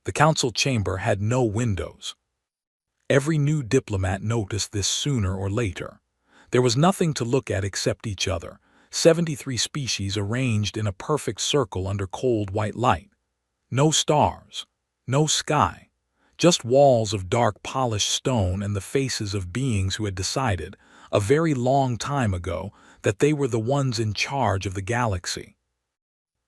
The council chamber had no windows. Every new diplomat noticed this sooner or later. There was nothing to look at except each other, 73 species arranged in a perfect circle under cold white light. No stars, no sky, just walls of dark polished stone and the faces of beings who had decided, a very long time ago, that they were the ones in charge of the galaxy.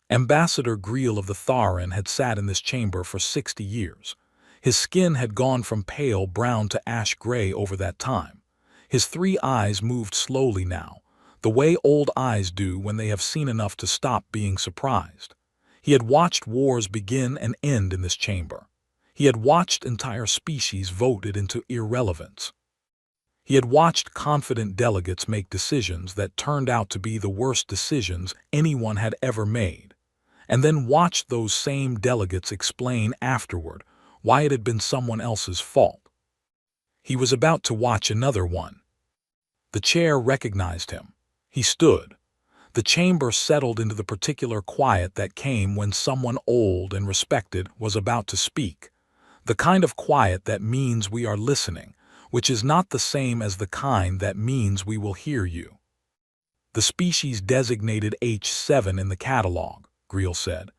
Ambassador Greel of the Tharan had sat in this chamber for 60 years. His skin had gone from pale brown to ash gray over that time. His 3 eyes moved slowly now, the way old eyes do when they have seen enough to stop being surprised. He had watched wars begin and end in this chamber. He had watched entire species voted into irrelevance. He had watched confident delegates make decisions that turned out to be the worst decisions anyone had ever made, and then watched those same delegates explain afterward why it had been someone else's fault. He was about to watch another one. The chair recognized him. He stood. The chamber settled into the particular quiet that came when someone old and respected was about to speak. The kind of quiet that means we are listening, which is not the same as the kind that means we will hear you. The species designated H7 in the catalog, Greel said,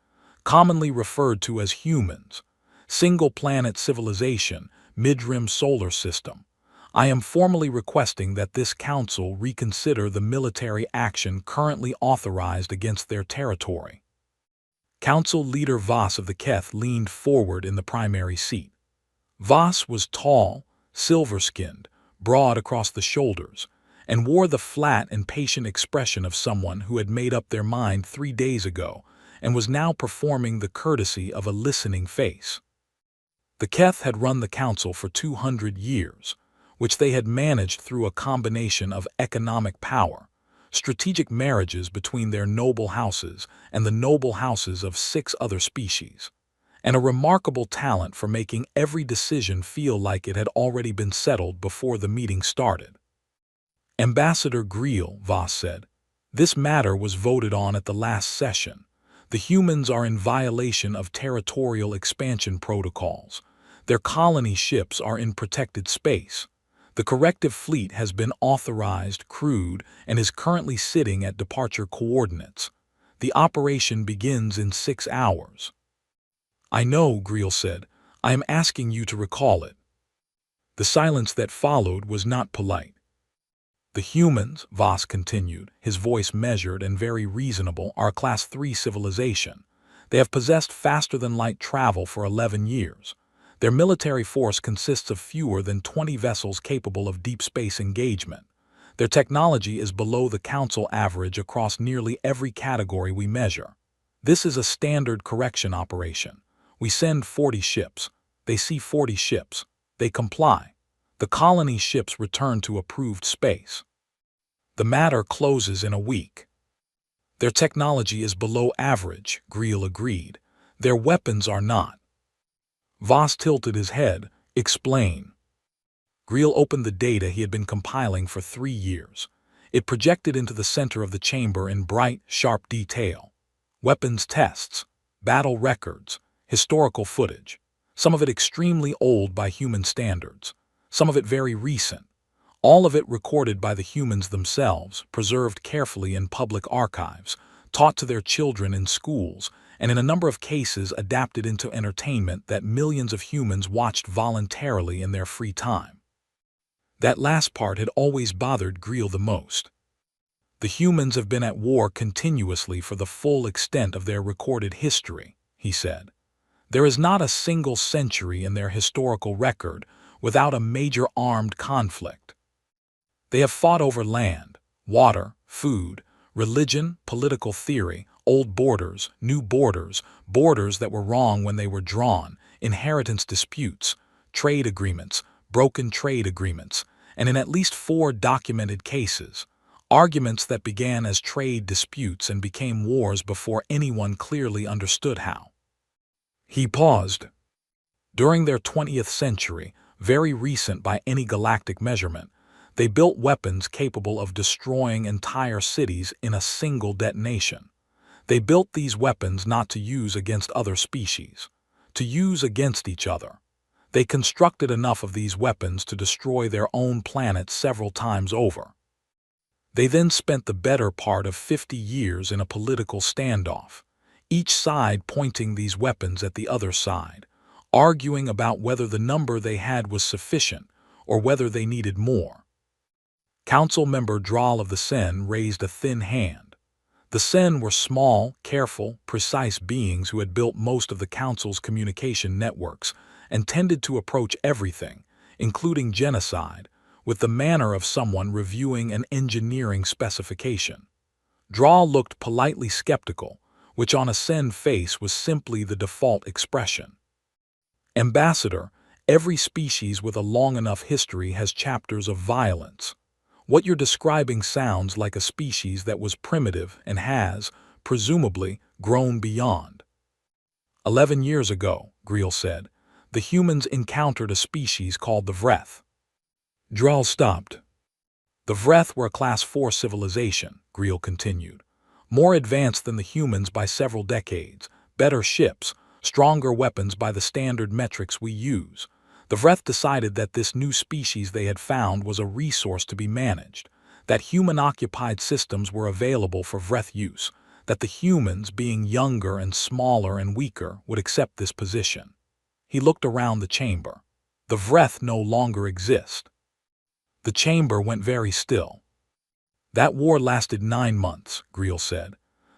commonly referred to as humans, single-planet civilization, mid-rim solar system. I am formally requesting that this council reconsider the military action currently authorized against their territory. Council leader Voss of the Keth leaned forward in the primary seat. Voss was tall, silver-skinned, broad across the shoulders, and wore the flat and patient expression of someone who had made up their mind 3 days ago and was now performing the courtesy of a listening face. The Keth had run the council for 200 years, which they had managed through a combination of economic power, strategic marriages between their noble houses and the noble houses of 6 other species, and a remarkable talent for making every decision feel like it had already been settled before the meeting started. Ambassador Greel, Voss said, this matter was voted on at the last session. The humans are in violation of territorial expansion protocols. Their colony ships are in protected space. The corrective fleet has been authorized, crewed, and is currently sitting at departure coordinates. The operation begins in 6 hours. I know, Greel said. I am asking you to recall it. The silence that followed was not polite. The humans, Voss continued, his voice measured and very reasonable, are a Class 3 civilization. They have possessed faster-than-light travel for 11 years. Their military force consists of fewer than 20 vessels capable of deep space engagement. Their technology is below the Council average across nearly every category we measure. This is a standard correction operation. We send 40 ships. They see 40 ships. They comply. The colony ships return to approved space. The matter closes in a week. Their technology is below average, Greel agreed. Their weapons are not. Voss tilted his head. Explain. Greel opened the data he had been compiling for 3 years. It projected into the center of the chamber in bright, sharp detail. Weapons tests, battle records, historical footage, some of it extremely old by human standards, some of it very recent, all of it recorded by the humans themselves, preserved carefully in public archives, taught to their children in schools, and in a number of cases adapted into entertainment that millions of humans watched voluntarily in their free time. That last part had always bothered Greel the most. The humans have been at war continuously for the full extent of their recorded history, he said. There is not a single century in their historical record without a major armed conflict. They have fought over land, water, food, religion, political theory, old borders, new borders, borders that were wrong when they were drawn, inheritance disputes, trade agreements, broken trade agreements, and in at least 4 documented cases, arguments that began as trade disputes and became wars before anyone clearly understood how. He paused. During their 20th century, very recent by any galactic measurement, they built weapons capable of destroying entire cities in a single detonation. They built these weapons not to use against other species, to use against each other. They constructed enough of these weapons to destroy their own planet several times over. They then spent the better part of 50 years in a political standoff, each side pointing these weapons at the other side, arguing about whether the number they had was sufficient or whether they needed more. Council member Drahl of the Sen raised a thin hand. The Sen were small, careful, precise beings who had built most of the Council's communication networks and tended to approach everything, including genocide, with the manner of someone reviewing an engineering specification. Drahl looked politely skeptical, which on a Sen face was simply the default expression. Ambassador, every species with a long enough history has chapters of violence. What you're describing sounds like a species that was primitive and has, presumably, grown beyond. 11 years ago, Greel said, the humans encountered a species called the Vreth. Drahl stopped. The Vreth were a Class 4 civilization, Greel continued. More advanced than the humans by several decades, better ships, stronger weapons by the standard metrics we use. The Vreth decided that this new species they had found was a resource to be managed, that human-occupied systems were available for Vreth use, that the humans, being younger and smaller and weaker, would accept this position. He looked around the chamber. The Vreth no longer exist. The chamber went very still. That war lasted 9 months, Greel said.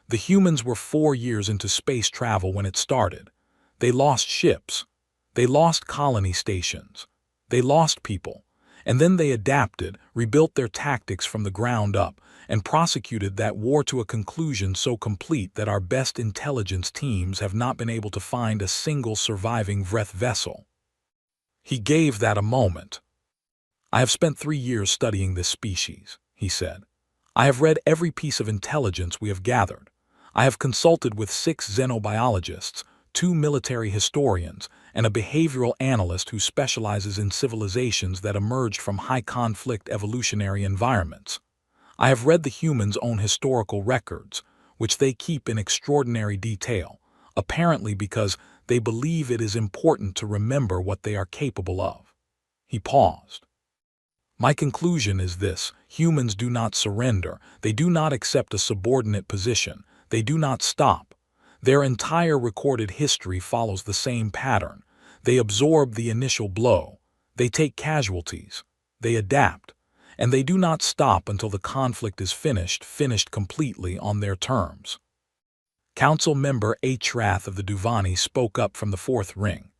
The humans were 4 years into space travel when it started. They lost ships. They lost colony stations. They lost people. And then they adapted, rebuilt their tactics from the ground up, and prosecuted that war to a conclusion so complete that our best intelligence teams have not been able to find a single surviving Vreth vessel. He gave that a moment. I have spent 3 years studying this species, he said. I have read every piece of intelligence we have gathered. I have consulted with 6 xenobiologists, 2 military historians, and a behavioral analyst who specializes in civilizations that emerged from high-conflict evolutionary environments. I have read the humans' own historical records, which they keep in extraordinary detail, apparently because they believe it is important to remember what they are capable of. He paused. My conclusion is this: humans do not surrender, they do not accept a subordinate position, they do not stop. Their entire recorded history follows the same pattern. They absorb the initial blow, they take casualties, they adapt, and they do not stop until the conflict is finished completely on their terms. Council member HFY of the Duvani spoke up from the 4th ring.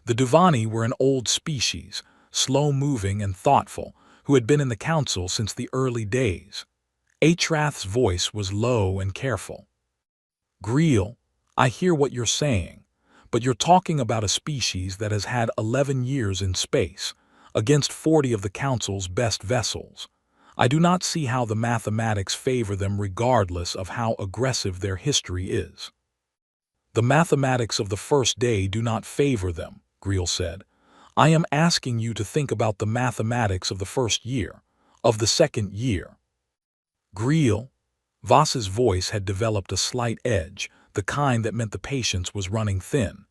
The Duvani were an old species, slow-moving and thoughtful, who had been in the council since the early days. HFY's voice was low and careful. Greel, I hear what you're saying, but you're talking about a species that has had 11 years in space, against 40 of the Council's best vessels. I do not see how the mathematics favor them regardless of how aggressive their history is. The mathematics of the first day do not favor them, Greel said. I am asking you to think about the mathematics of the first year, of the second year. Greel, Voss's voice had developed a slight edge, the kind that meant the patience was running thin.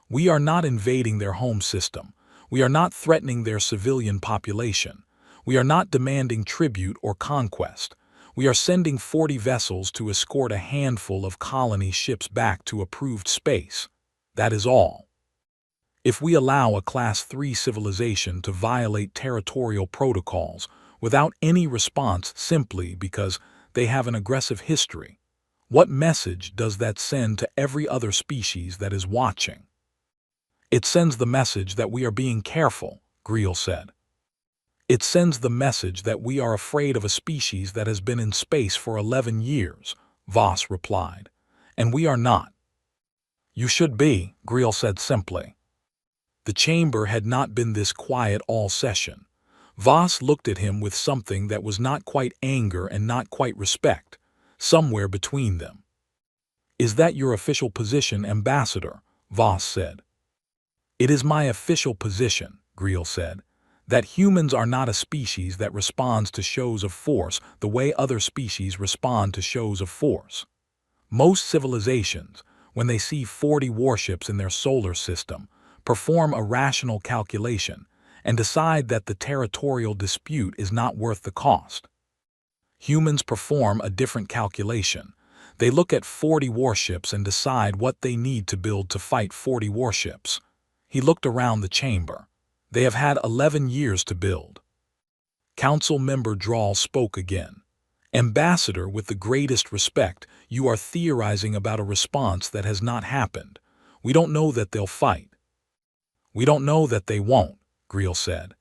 We are not invading their home system. We are not threatening their civilian population. We are not demanding tribute or conquest. We are sending 40 vessels to escort a handful of colony ships back to approved space. That is all. If we allow a Class 3 civilization to violate territorial protocols without any response simply because they have an aggressive history, what message does that send to every other species that is watching? It sends the message that we are being careful, Greel said. It sends the message that we are afraid of a species that has been in space for 11 years, Voss replied. And we are not. You should be, Greel said simply. The chamber had not been this quiet all session. Voss looked at him with something that was not quite anger and not quite respect, somewhere between them. Is that your official position, Ambassador? Voss said. It is my official position, Greel said, that humans are not a species that responds to shows of force the way other species respond to shows of force. Most civilizations, when they see 40 warships in their solar system, perform a rational calculation, and decide that the territorial dispute is not worth the cost. Humans perform a different calculation. They look at 40 warships and decide what they need to build to fight 40 warships. He looked around the chamber. They have had 11 years to build. Council member Drawl spoke again. Ambassador, with the greatest respect, you are theorizing about a response that has not happened. We don't know that they'll fight. We don't know that they won't, Greel said.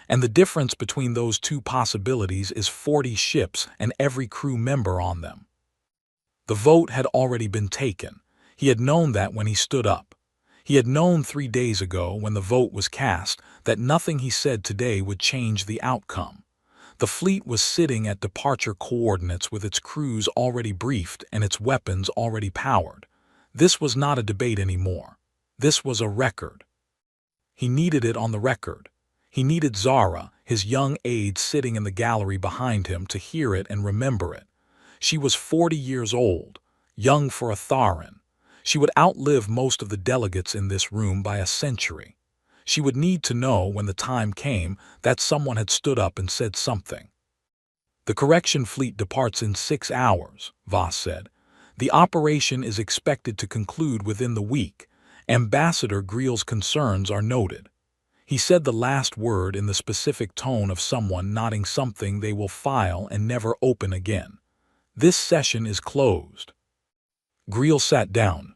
And the difference between those two possibilities is 40 ships and every crew member on them. The vote had already been taken. He had known that when he stood up. He had known 3 days ago, when the vote was cast, that nothing he said today would change the outcome. The fleet was sitting at departure coordinates with its crews already briefed and its weapons already powered. This was not a debate anymore. This was a record. He needed it on the record. He needed Zara, his young aide sitting in the gallery behind him, to hear it and remember it. She was 40 years old, young for a Tharan. She would outlive most of the delegates in this room by a century. She would need to know, when the time came, that someone had stood up and said something. The correction fleet departs in 6 hours, Voss said. The operation is expected to conclude within the week. Ambassador Greel's concerns are noted. He said the last word in the specific tone of someone nodding something they will file and never open again. This session is closed. Greel sat down.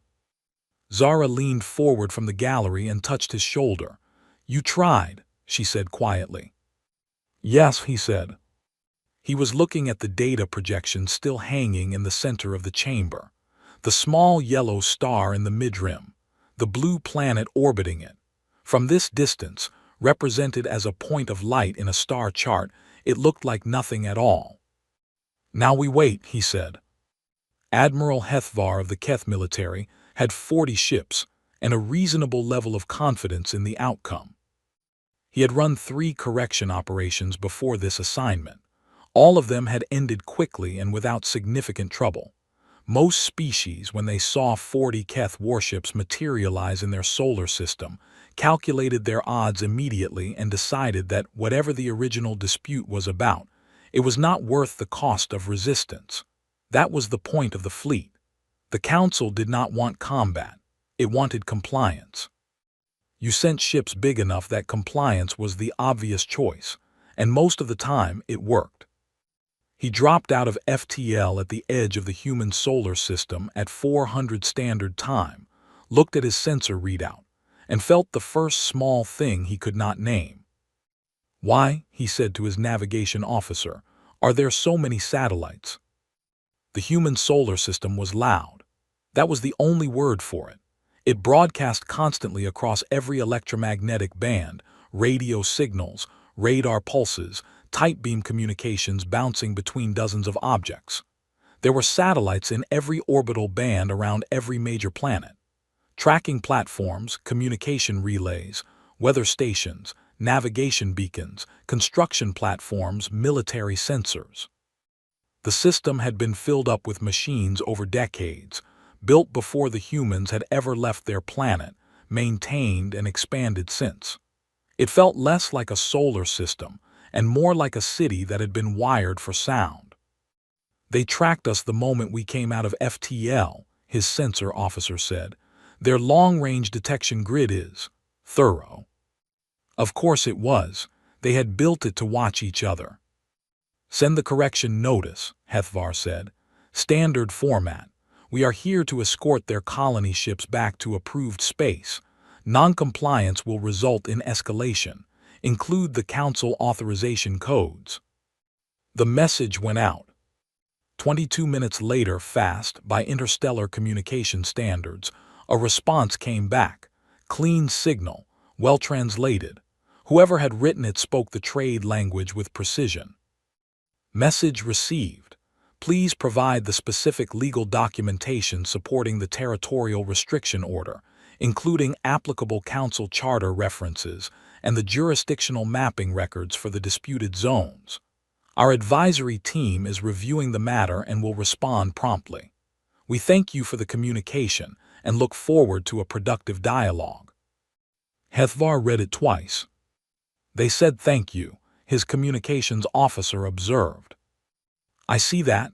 Zara leaned forward from the gallery and touched his shoulder. You tried, she said quietly. Yes, he said. He was looking at the data projection still hanging in the center of the chamber. The small yellow star in the midrim, the blue planet orbiting it. From this distance, represented as a point of light in a star chart, it looked like nothing at all. Now we wait, he said. Admiral HFY of the Keth military had 40 ships and a reasonable level of confidence in the outcome. He had run 3 correction operations before this assignment. All of them had ended quickly and without significant trouble. Most species, when they saw 40 Keth warships materialize in their solar system, calculated their odds immediately and decided that whatever the original dispute was about, it was not worth the cost of resistance. That was the point of the fleet. The Council did not want combat. It wanted compliance. You sent ships big enough that compliance was the obvious choice, and most of the time it worked. He dropped out of FTL at the edge of the human solar system at 400 Standard Time, looked at his sensor readout, and felt the first small thing he could not name. Why, he said to his navigation officer, are there so many satellites? The human solar system was loud. That was the only word for it. It broadcast constantly across every electromagnetic band, radio signals, radar pulses, tight beam communications bouncing between dozens of objects. There were satellites in every orbital band around every major planet. Tracking platforms, communication relays, weather stations, navigation beacons, construction platforms, military sensors. The system had been filled up with machines over decades, built before the humans had ever left their planet, maintained and expanded since. It felt less like a solar system and more like a city that had been wired for sound. They tracked us the moment we came out of FTL, his sensor officer said. Their long-range detection grid is thorough. Of course it was. They had built it to watch each other. Send the correction notice, HFY said. Standard format. We are here to escort their colony ships back to approved space. Non-compliance will result in escalation. Include the Council authorization codes. The message went out. 22 minutes later, fast, by interstellar communication standards, a response came back. Clean signal, well translated. Whoever had written it spoke the trade language with precision. Message received. Please provide the specific legal documentation supporting the territorial restriction order, including applicable Council charter references and the jurisdictional mapping records for the disputed zones. Our advisory team is reviewing the matter and will respond promptly. We thank you for the communication and look forward to a productive dialogue. HFY read it twice. They said thank you, his communications officer observed. I see that.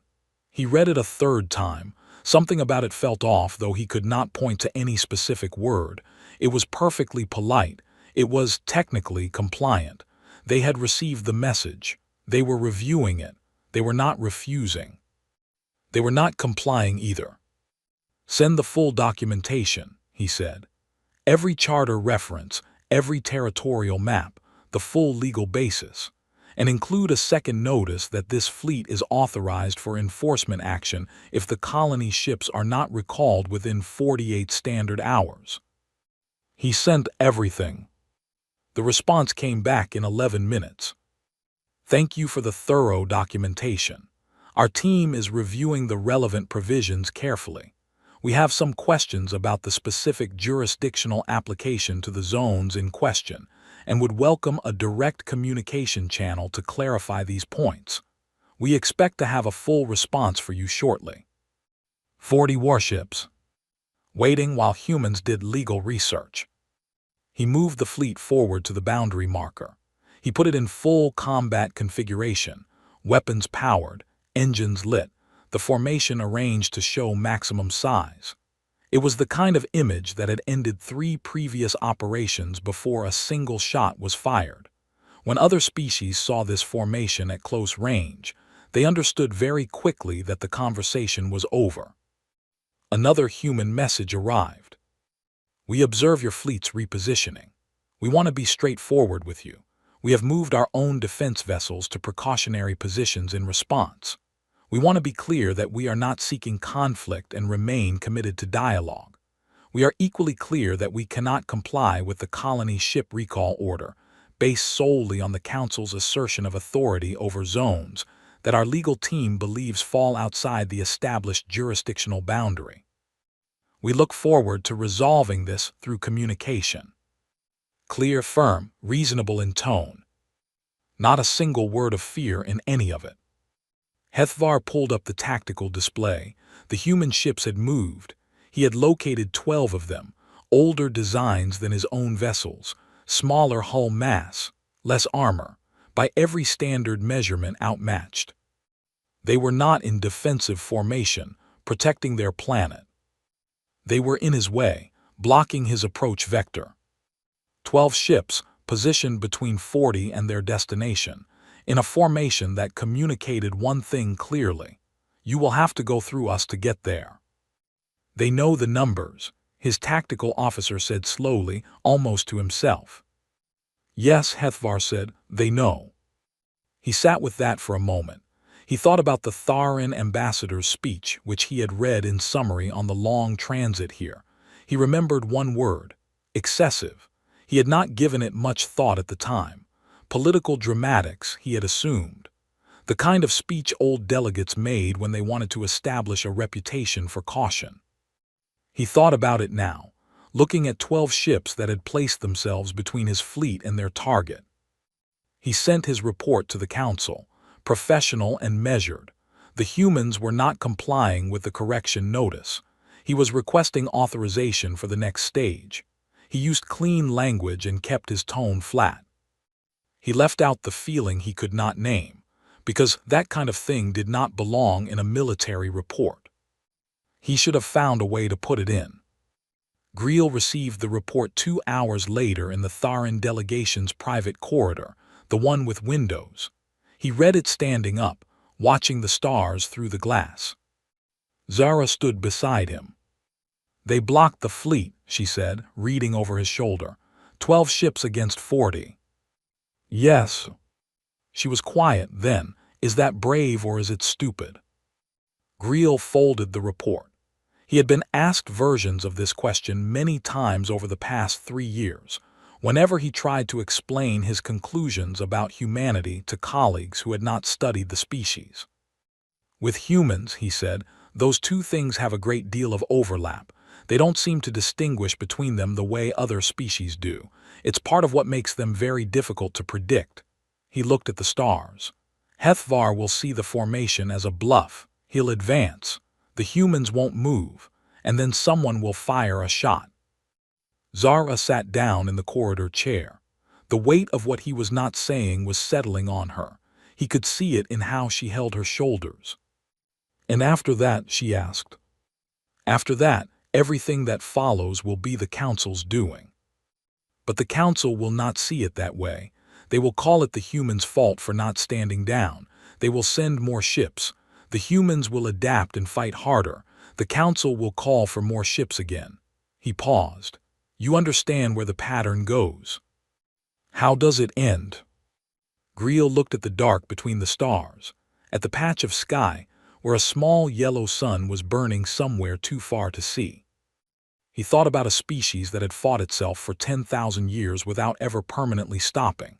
He read it a third time. Something about it felt off, though he could not point to any specific word. It was perfectly polite. It was technically compliant. They had received the message. They were reviewing it. They were not refusing. They were not complying either. Send the full documentation, he said. Every charter reference, every territorial map, the full legal basis. And include a second notice that this fleet is authorized for enforcement action if the colony ships are not recalled within 48 standard hours. He sent everything. The response came back in 11 minutes. Thank you for the thorough documentation. Our team is reviewing the relevant provisions carefully. We have some questions about the specific jurisdictional application to the zones in question, and would welcome a direct communication channel to clarify these points. We expect to have a full response for you shortly. 40 warships. Waiting while humans did legal research. He moved the fleet forward to the boundary marker. He put it in full combat configuration, weapons powered, engines lit, the formation arranged to show maximum size. It was the kind of image that had ended 3 previous operations before a single shot was fired. When other species saw this formation at close range, they understood very quickly that the conversation was over. Another human message arrived. We observe your fleet's repositioning. We want to be straightforward with you. We have moved our own defense vessels to precautionary positions in response. We want to be clear that we are not seeking conflict and remain committed to dialogue. We are equally clear that we cannot comply with the colony ship recall order, based solely on the Council's assertion of authority over zones that our legal team believes fall outside the established jurisdictional boundary. We look forward to resolving this through communication. Clear, firm, reasonable in tone. Not a single word of fear in any of it. HFY pulled up the tactical display. The human ships had moved. He had located 12 of them, older designs than his own vessels, smaller hull mass, less armor, by every standard measurement outmatched. They were not in defensive formation, protecting their planet. They were in his way, blocking his approach vector. 12 ships, positioned between 40 and their destination, in a formation that communicated one thing clearly: you will have to go through us to get there. They know the numbers, his tactical officer said slowly, almost to himself. Yes, HFY said, they know. He sat with that for a moment. He thought about the Tharan ambassador's speech, which he had read in summary on the long transit here. He remembered one word: excessive. He had not given it much thought at the time. Political dramatics, he had assumed. The kind of speech old delegates made when they wanted to establish a reputation for caution. He thought about it now, looking at 12 ships that had placed themselves between his fleet and their target. He sent his report to the Council, professional and measured. The humans were not complying with the correction notice. He was requesting authorization for the next stage. He used clean language and kept his tone flat. He left out the feeling he could not name, because that kind of thing did not belong in a military report. He should have found a way to put it in. Greel received the report 2 hours later in the Tharan delegation's private corridor, the one with windows. He read it standing up, watching the stars through the glass. Zara stood beside him. They blocked the fleet, she said, reading over his shoulder. 12 ships against 40. Yes. She was quiet then. Is that brave or is it stupid? Greel folded the report. He had been asked versions of this question many times over the past 3 years, whenever he tried to explain his conclusions about humanity to colleagues who had not studied the species. With humans, he said, those two things have a great deal of overlap. They don't seem to distinguish between them the way other species do. It's part of what makes them very difficult to predict. He looked at the stars. HFY will see the formation as a bluff. He'll advance. The humans won't move. and then someone will fire a shot. Zara sat down in the corridor chair. The weight of what he was not saying was settling on her. He could see it in how she held her shoulders. And after that, she asked. After that, everything that follows will be the Council's doing. But the Council will not see it that way. They will call it the humans' fault for not standing down. They will send more ships. The humans will adapt and fight harder. The Council will call for more ships again. He paused. You understand where the pattern goes. How does it end? Griel looked at the dark between the stars, at the patch of sky where a small yellow sun was burning somewhere too far to see. He thought about a species that had fought itself for 10,000 years without ever permanently stopping.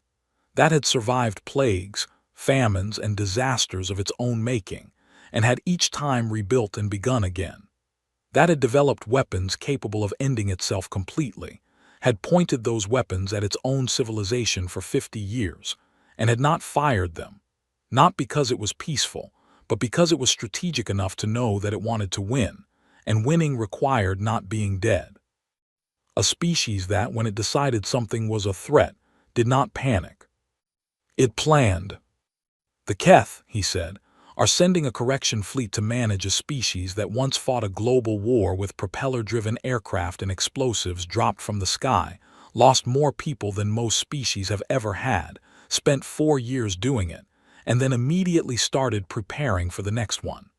That had survived plagues, famines, and disasters of its own making, and had each time rebuilt and begun again. That had developed weapons capable of ending itself completely, had pointed those weapons at its own civilization for 50 years, and had not fired them, not because it was peaceful, but because it was strategic enough to know that it wanted to win, and winning required not being dead. A species that, when it decided something was a threat, did not panic. It planned. The Keth, he said, are sending a correction fleet to manage a species that once fought a global war with propeller-driven aircraft and explosives dropped from the sky, lost more people than most species have ever had, spent 4 years doing it, and then immediately started preparing for the next one.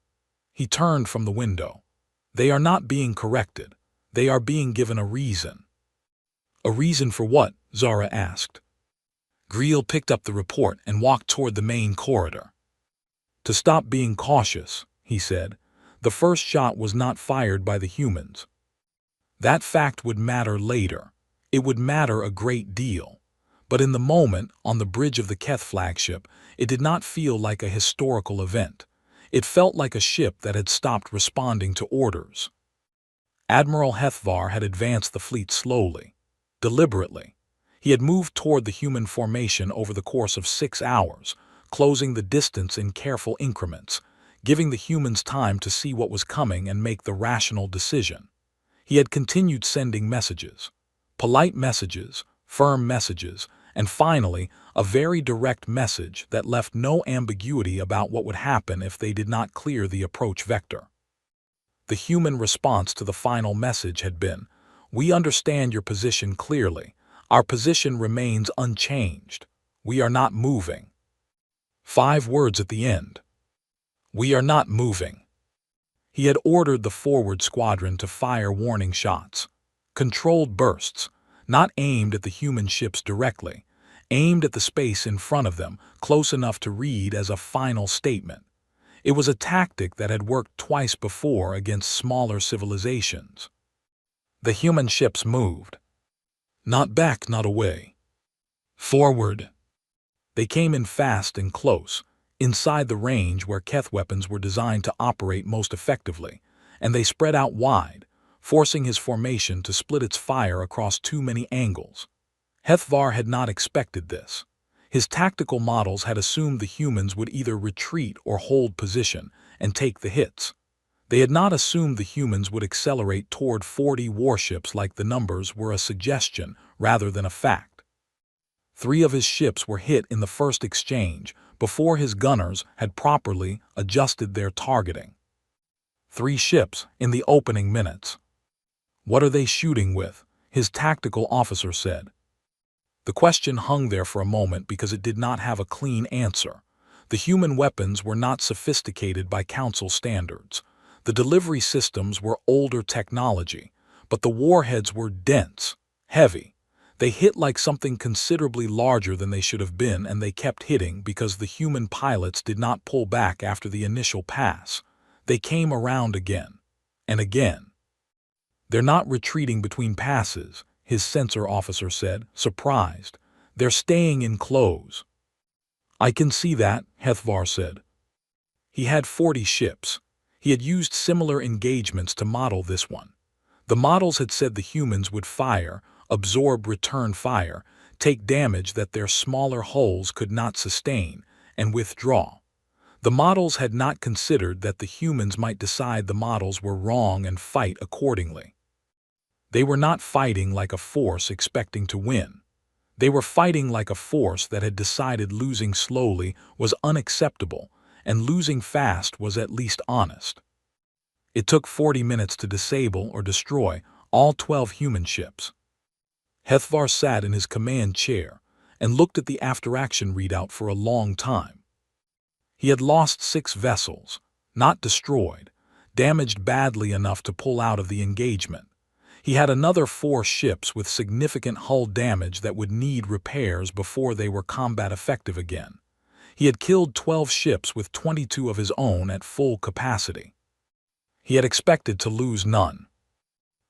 He turned from the window. They are not being corrected. They are being given a reason. A reason for what? Zara asked. Griel picked up the report and walked toward the main corridor. To stop being cautious, he said. The first shot was not fired by the humans. That fact would matter later. It would matter a great deal. But in the moment, on the bridge of the Keth flagship, it did not feel like a historical event. It felt like a ship that had stopped responding to orders. Admiral HFY had advanced the fleet slowly, deliberately. He had moved toward the human formation over the course of 6 hours, closing the distance in careful increments, giving the humans time to see what was coming and make the rational decision. He had continued sending messages, polite messages, firm messages, and finally, a very direct message that left no ambiguity about what would happen if they did not clear the approach vector. The human response to the final message had been, "We understand your position clearly. Our position remains unchanged. We are not moving." 5 words at the end. We are not moving. He had ordered the forward squadron to fire warning shots, controlled bursts, not aimed at the human ships directly, aimed at the space in front of them, close enough to read as a final statement. It was a tactic that had worked twice before against smaller civilizations. The human ships moved. Not back, not away. Forward. They came in fast and close, inside the range where Keth weapons were designed to operate most effectively, and they spread out wide, forcing his formation to split its fire across too many angles. HFY had not expected this. His tactical models had assumed the humans would either retreat or hold position and take the hits. They had not assumed the humans would accelerate toward 40 warships like the numbers were a suggestion rather than a fact. 3 of his ships were hit in the first exchange before his gunners had properly adjusted their targeting. 3 ships in the opening minutes. What are they shooting with? His tactical officer said. The question hung there for a moment because it did not have a clean answer. The human weapons were not sophisticated by Council standards. The delivery systems were older technology, but the warheads were dense, heavy. They hit like something considerably larger than they should have been, and they kept hitting because the human pilots did not pull back after the initial pass. They came around again and again. They're not retreating between passes, his sensor officer said, surprised. They're staying in close. I can see that, HFY said. He had 40 ships. He had used similar engagements to model this one. The models had said the humans would fire, absorb return fire, take damage that their smaller hulls could not sustain, and withdraw. The models had not considered that the humans might decide the models were wrong and fight accordingly. They were not fighting like a force expecting to win. They were fighting like a force that had decided losing slowly was unacceptable, and losing fast was at least honest. It took 40 minutes to disable or destroy all 12 human ships. HFY sat in his command chair and looked at the after-action readout for a long time. He had lost 6 vessels, not destroyed, damaged badly enough to pull out of the engagement. He had another 4 ships with significant hull damage that would need repairs before they were combat effective again. He had killed 12 ships with 22 of his own at full capacity. He had expected to lose none.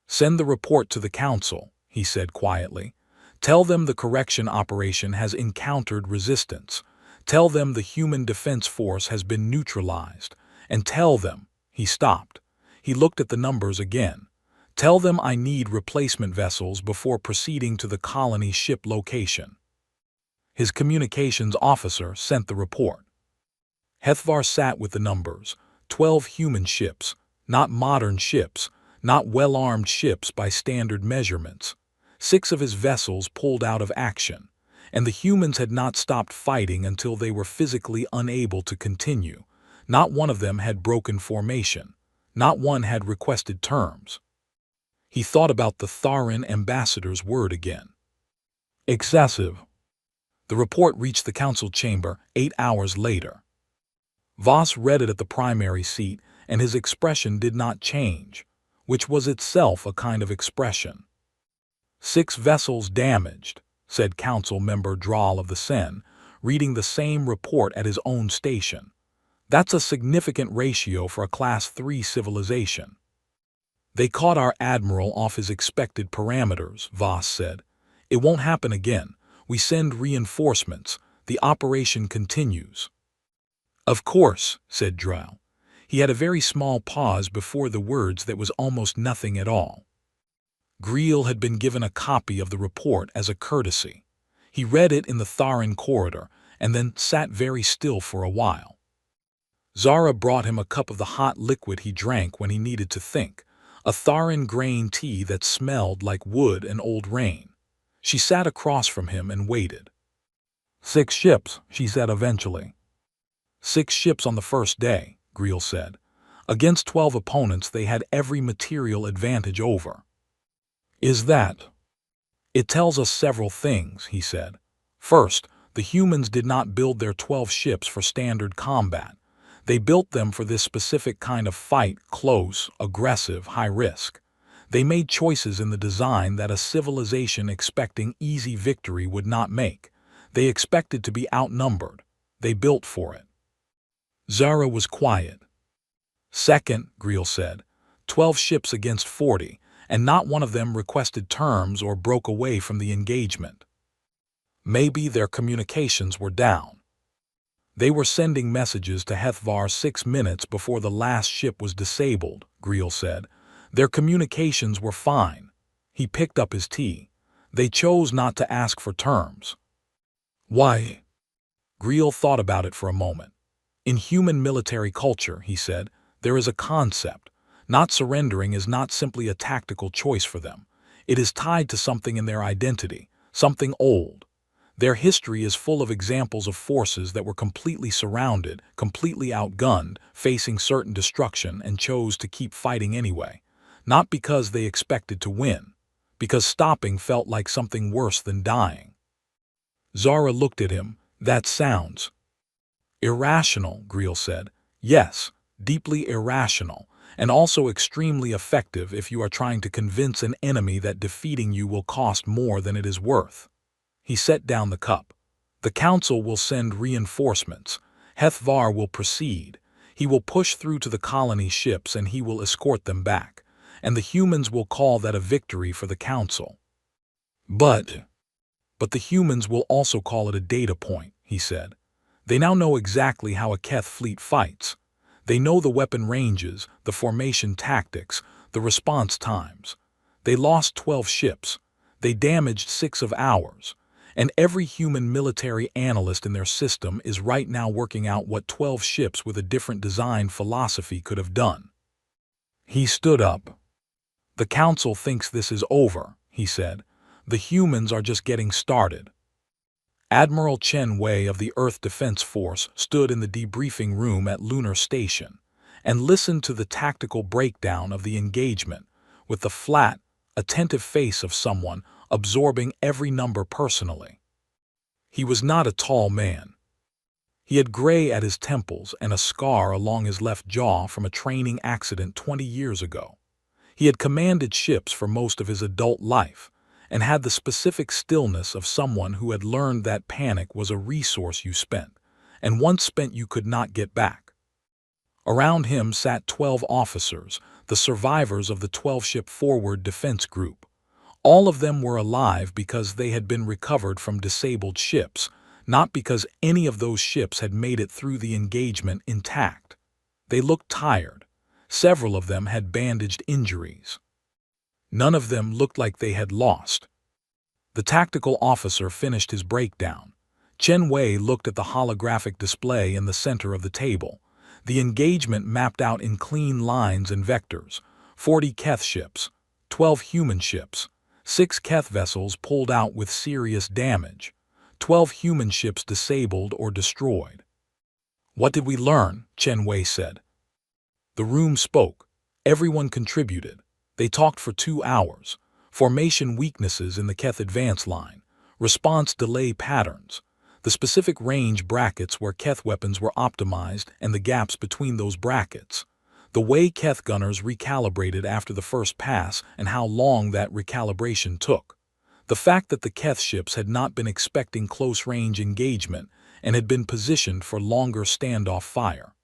"Send the report to the Council," he said quietly. "Tell them the correction operation has encountered resistance. Tell them the human defense force has been neutralized. And tell them—" He stopped. He looked at the numbers again. "Tell them I need replacement vessels before proceeding to the colony ship location." His communications officer sent the report. HFY sat with the numbers: 12 human ships, not modern ships, not well-armed ships by standard measurements. 6 of his vessels pulled out of action, and the humans had not stopped fighting until they were physically unable to continue. Not one of them had broken formation. Not one had requested terms. He thought about the Tharan ambassador's word again. Excessive. The report reached the council chamber 8 hours later. Voss read it at the primary seat, and his expression did not change, which was itself a kind of expression. 6 vessels damaged, said Council Member Drahl of the Sen, reading the same report at his own station. That's a significant ratio for a Class 3 civilization. They caught our admiral off his expected parameters, Voss said. It won't happen again. We send reinforcements. The operation continues. Of course, said Drahl. He had a very small pause before the words that was almost nothing at all. Greel had been given a copy of the report as a courtesy. He read it in the Tharan corridor and then sat very still for a while. Zara brought him a cup of the hot liquid he drank when he needed to think, a Tharan grain tea that smelled like wood and old rain. She sat across from him and waited. 6 ships, she said eventually. 6 ships on the first day, Greel said. Against 12 opponents they had every material advantage over. Is that? It tells us several things, he said. First, the humans did not build their 12 ships for standard combat. They built them for this specific kind of fight, close, aggressive, high risk. They made choices in the design that a civilization expecting easy victory would not make. They expected to be outnumbered. They built for it. Zara was quiet. Second, Greel said, 12 ships against 40, and not one of them requested terms or broke away from the engagement. Maybe their communications were down. They were sending messages to HFY 6 minutes before the last ship was disabled, Greel said. Their communications were fine. He picked up his tea. They chose not to ask for terms. Why? Greel thought about it for a moment. In human military culture, he said, there is a concept. Not surrendering is not simply a tactical choice for them. It is tied to something in their identity, something old. Their history is full of examples of forces that were completely surrounded, completely outgunned, facing certain destruction and chose to keep fighting anyway. Not because they expected to win, because stopping felt like something worse than dying. Zara looked at him. That sounds irrational, Greel said. Yes, deeply irrational, and also extremely effective if you are trying to convince an enemy that defeating you will cost more than it is worth. He set down the cup. The Council will send reinforcements. HFY will proceed. He will push through to the colony ships and he will escort them back. And the humans will call that a victory for the Council. But the humans will also call it a data point, he said. They now know exactly how a Keth fleet fights. They know the weapon ranges, the formation tactics, the response times. They lost 12 ships. They damaged 6 of ours. And every human military analyst in their system is right now working out what 12 ships with a different design philosophy could have done. He stood up. The Council thinks this is over, he said. The humans are just getting started. Admiral Chen Wei of the Earth Defense Force stood in the debriefing room at Lunar Station and listened to the tactical breakdown of the engagement with the flat, attentive face of someone absorbing every number personally. He was not a tall man. He had gray at his temples and a scar along his left jaw from a training accident 20 years ago. He had commanded ships for most of his adult life and had the specific stillness of someone who had learned that panic was a resource you spent, and once spent you could not get back. Around him sat 12 officers, the survivors of the 12-ship forward defense group. All of them were alive because they had been recovered from disabled ships, not because any of those ships had made it through the engagement intact. They looked tired. Several of them had bandaged injuries. None of them looked like they had lost. The tactical officer finished his breakdown. Chen Wei looked at the holographic display in the center of the table. The engagement mapped out in clean lines and vectors. 40 Keth ships, 12 human ships, 6 Keth vessels pulled out with serious damage, 12 human ships disabled or destroyed. "What did we learn?" Chen Wei said. The room spoke. Everyone contributed. They talked for 2 hours. Formation weaknesses in the Keth advance line, response delay patterns, the specific range brackets where Keth weapons were optimized and the gaps between those brackets, the way Keth gunners recalibrated after the first pass and how long that recalibration took, the fact that the Keth ships had not been expecting close-range engagement and had been positioned for longer standoff fire.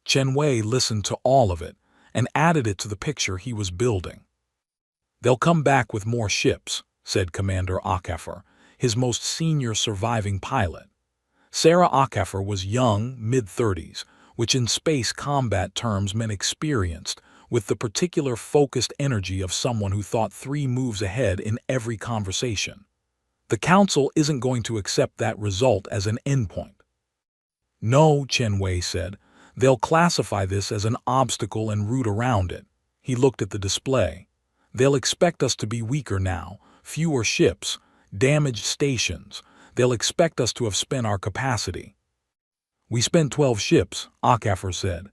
Chen Wei listened to all of it and added it to the picture he was building. "They'll come back with more ships," said Commander Ackefer, his most senior surviving pilot. Sarah Ackefer was young, mid-30s, which in space combat terms meant experienced, with the particular focused energy of someone who thought 3 moves ahead in every conversation. "The Council isn't going to accept that result as an endpoint." "No," Chen Wei said. "They'll classify this as an obstacle and route around it." He looked at the display. "They'll expect us to be weaker now, fewer ships, damaged stations. They'll expect us to have spent our capacity." "We spent 12 ships," Ackefer said.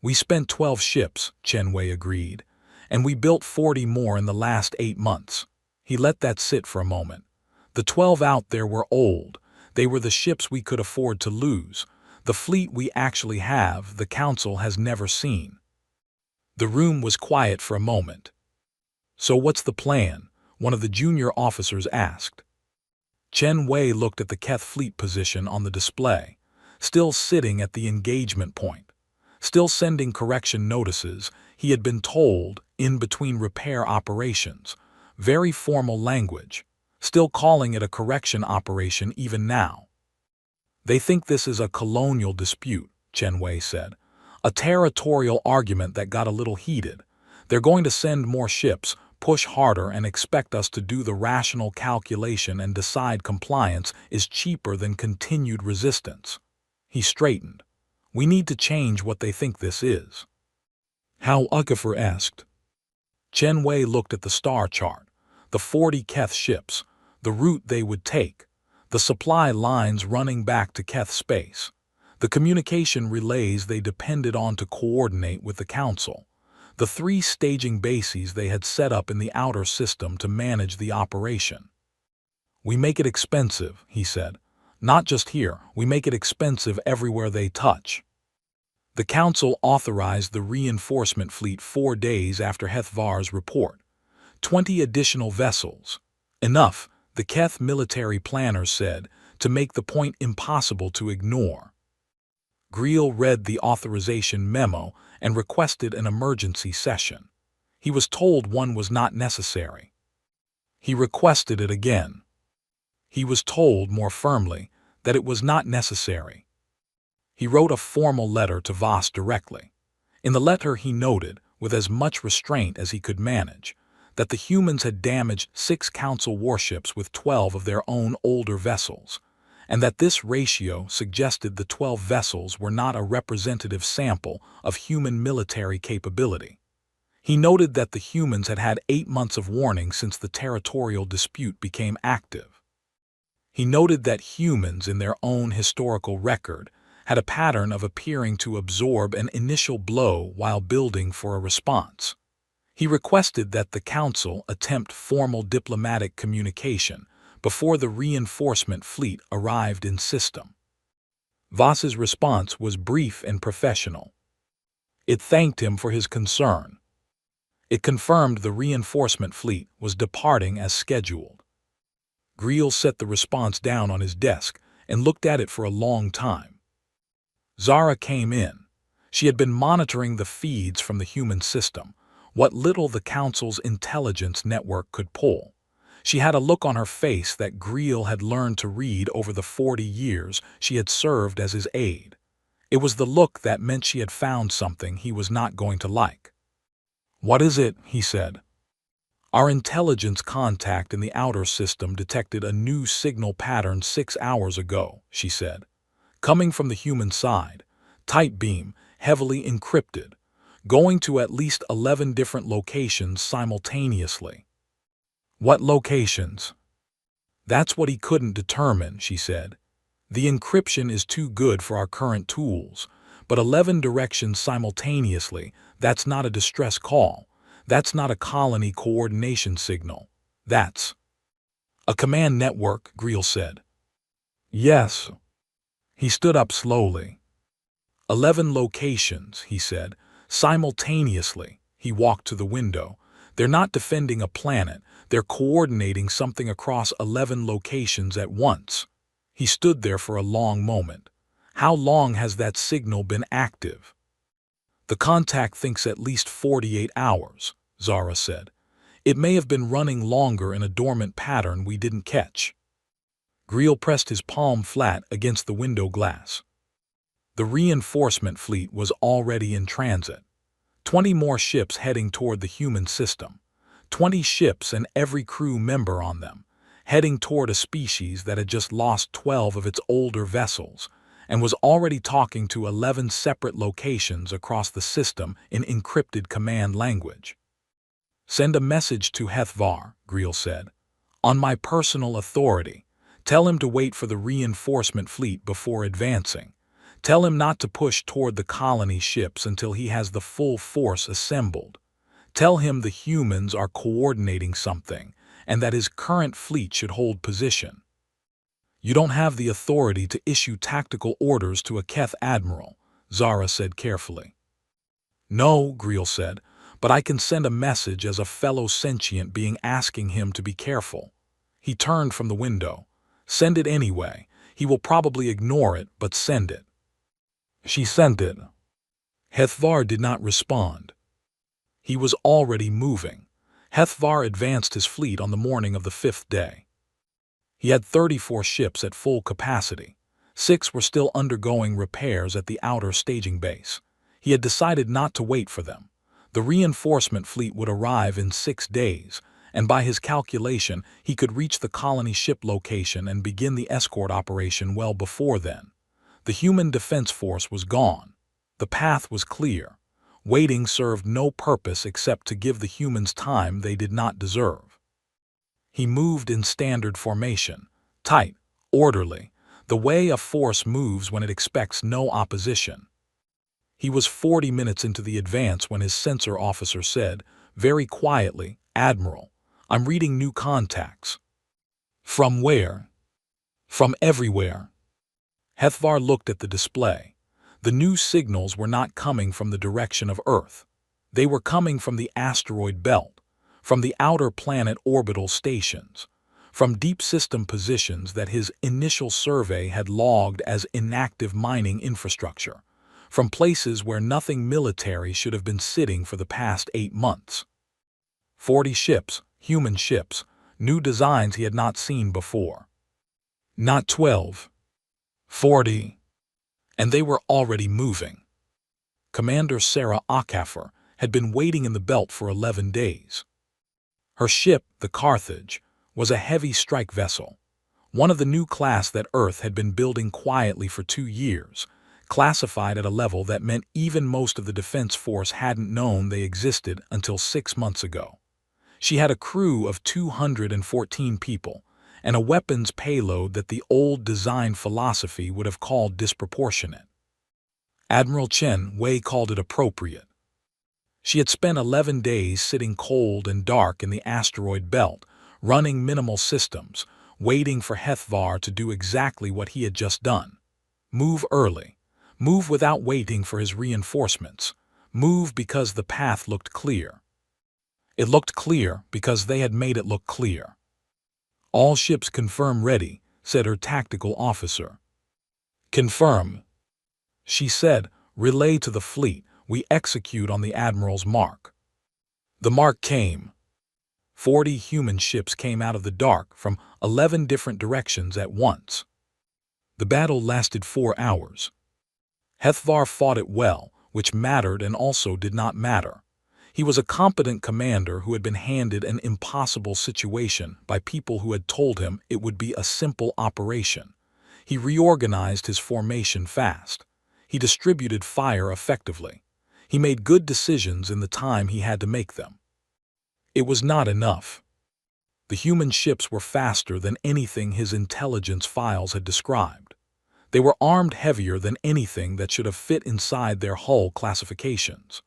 "We spent 12 ships," Chen Wei agreed, "and we built 40 more in the last 8 months." He let that sit for a moment. "The 12 out there were old. They were the ships we could afford to lose. The fleet we actually have, the Council has never seen." The room was quiet for a moment. "So what's the plan?" one of the junior officers asked. Chen Wei looked at the Keth fleet position on the display, still sitting at the engagement point, still sending correction notices. He had been told, in between repair operations, very formal language, still calling it a correction operation even now. "They think this is a colonial dispute," Chen Wei said. "A territorial argument that got a little heated. They're going to send more ships, push harder, and expect us to do the rational calculation and decide compliance is cheaper than continued resistance." He straightened. "We need to change what they think this is." "How?" Ackefer asked. Chen Wei looked at the star chart, the 40 Keth ships, the route they would take, the supply lines running back to Keth space, the communication relays they depended on to coordinate with the Council, the 3 staging bases they had set up in the outer system to manage the operation. "We make it expensive," he said. "Not just here, we make it expensive everywhere they touch." The Council authorized the reinforcement fleet 4 days after HFY's report. 20 additional vessels. Enough, the Keth military planners said, to make the point impossible to ignore. Greel read the authorization memo and requested an emergency session. He was told one was not necessary. He requested it again. He was told more firmly that it was not necessary. He wrote a formal letter to Voss directly. In the letter he noted, with as much restraint as he could manage, that the humans had damaged 6 Council warships with 12 of their own older vessels, and that this ratio suggested the 12 vessels were not a representative sample of human military capability. He noted that the humans had had 8 months of warning since the territorial dispute became active. He noted that humans, in their own historical record, had a pattern of appearing to absorb an initial blow while building for a response. He requested that the Council attempt formal diplomatic communication before the reinforcement fleet arrived in system. Voss's response was brief and professional. It thanked him for his concern. It confirmed the reinforcement fleet was departing as scheduled. Greel set the response down on his desk and looked at it for a long time. Zara came in. She had been monitoring the feeds from the human system, what little the Council's intelligence network could pull. She had a look on her face that Greel had learned to read over the 40 years she had served as his aide. It was the look that meant she had found something he was not going to like. "What is it?" he said. "Our intelligence contact in the outer system detected a new signal pattern 6 hours ago," she said. "Coming from the human side, tight beam, heavily encrypted, going to at least 11 different locations simultaneously." "What locations?" "That's what he couldn't determine," she said. "The encryption is too good for our current tools, but 11 directions simultaneously, that's not a distress call. That's not a colony coordination signal. That's a command network," Greel said. "Yes." He stood up slowly. 11 locations, he said, simultaneously. He walked to the window. "They're not defending a planet. They're coordinating something across 11 locations at once." He stood there for a long moment. "How long has that signal been active?" "The contact thinks at least 48 hours, Zara said. "It may have been running longer in a dormant pattern we didn't catch." Greel pressed his palm flat against the window glass. The reinforcement fleet was already in transit. 20 more ships heading toward the human system. 20 ships and every crew member on them, heading toward a species that had just lost 12 of its older vessels and was already talking to 11 separate locations across the system in encrypted command language. "Send a message to HFY," Greel said. "On my personal authority. Tell him to wait for the reinforcement fleet before advancing. Tell him not to push toward the colony ships until he has the full force assembled. Tell him the humans are coordinating something and that his current fleet should hold position." "You don't have the authority to issue tactical orders to a Keth admiral," Zara said carefully. "No," Greel said, "but I can send a message as a fellow sentient being asking him to be careful." He turned from the window. "Send it anyway. He will probably ignore it, but send it." She sent it. HFY did not respond. He was already moving. HFY advanced his fleet on the morning of the 5th day. He had 34 ships at full capacity. 6 were still undergoing repairs at the outer staging base. He had decided not to wait for them. The reinforcement fleet would arrive in 6 days, and by his calculation, he could reach the colony ship location and begin the escort operation well before then. The human defense force was gone. The path was clear. Waiting served no purpose except to give the humans time they did not deserve. He moved in standard formation, tight, orderly, the way a force moves when it expects no opposition. He was 40 minutes into the advance when his sensor officer said, very quietly, "Admiral, I'm reading new contacts." "From where?" "From everywhere." HFY looked at the display. The new signals were not coming from the direction of Earth. They were coming from the asteroid belt, from the outer planet orbital stations, from deep system positions that his initial survey had logged as inactive mining infrastructure, from places where nothing military should have been sitting for the past 8 months. 40 ships, human ships, new designs he had not seen before. Not 12. 40. And they were already moving. Commander Sarah Akafer had been waiting in the belt for 11 days. Her ship, the Carthage, was a heavy strike vessel, one of the new class that Earth had been building quietly for 2 years, classified at a level that meant even most of the Defense Force hadn't known they existed until 6 months ago. She had a crew of 214 people, and a weapons payload that the old design philosophy would have called disproportionate. Admiral Chen Wei called it appropriate. She had spent 11 days sitting cold and dark in the asteroid belt, running minimal systems, waiting for HFY to do exactly what he had just done. Move early. Move without waiting for his reinforcements. Move because the path looked clear. It looked clear because they had made it look clear. "All ships confirm ready," said her tactical officer. "Confirm," she said. "Relay to the fleet. We execute on the Admiral's mark." The mark came. 40 human ships came out of the dark from 11 different directions at once. The battle lasted 4 hours. HFY fought it well, which mattered and also did not matter. He was a competent commander who had been handed an impossible situation by people who had told him it would be a simple operation. He reorganized his formation fast. He distributed fire effectively. He made good decisions in the time he had to make them. It was not enough. The human ships were faster than anything his intelligence files had described. They were armed heavier than anything that should have fit inside their hull classifications.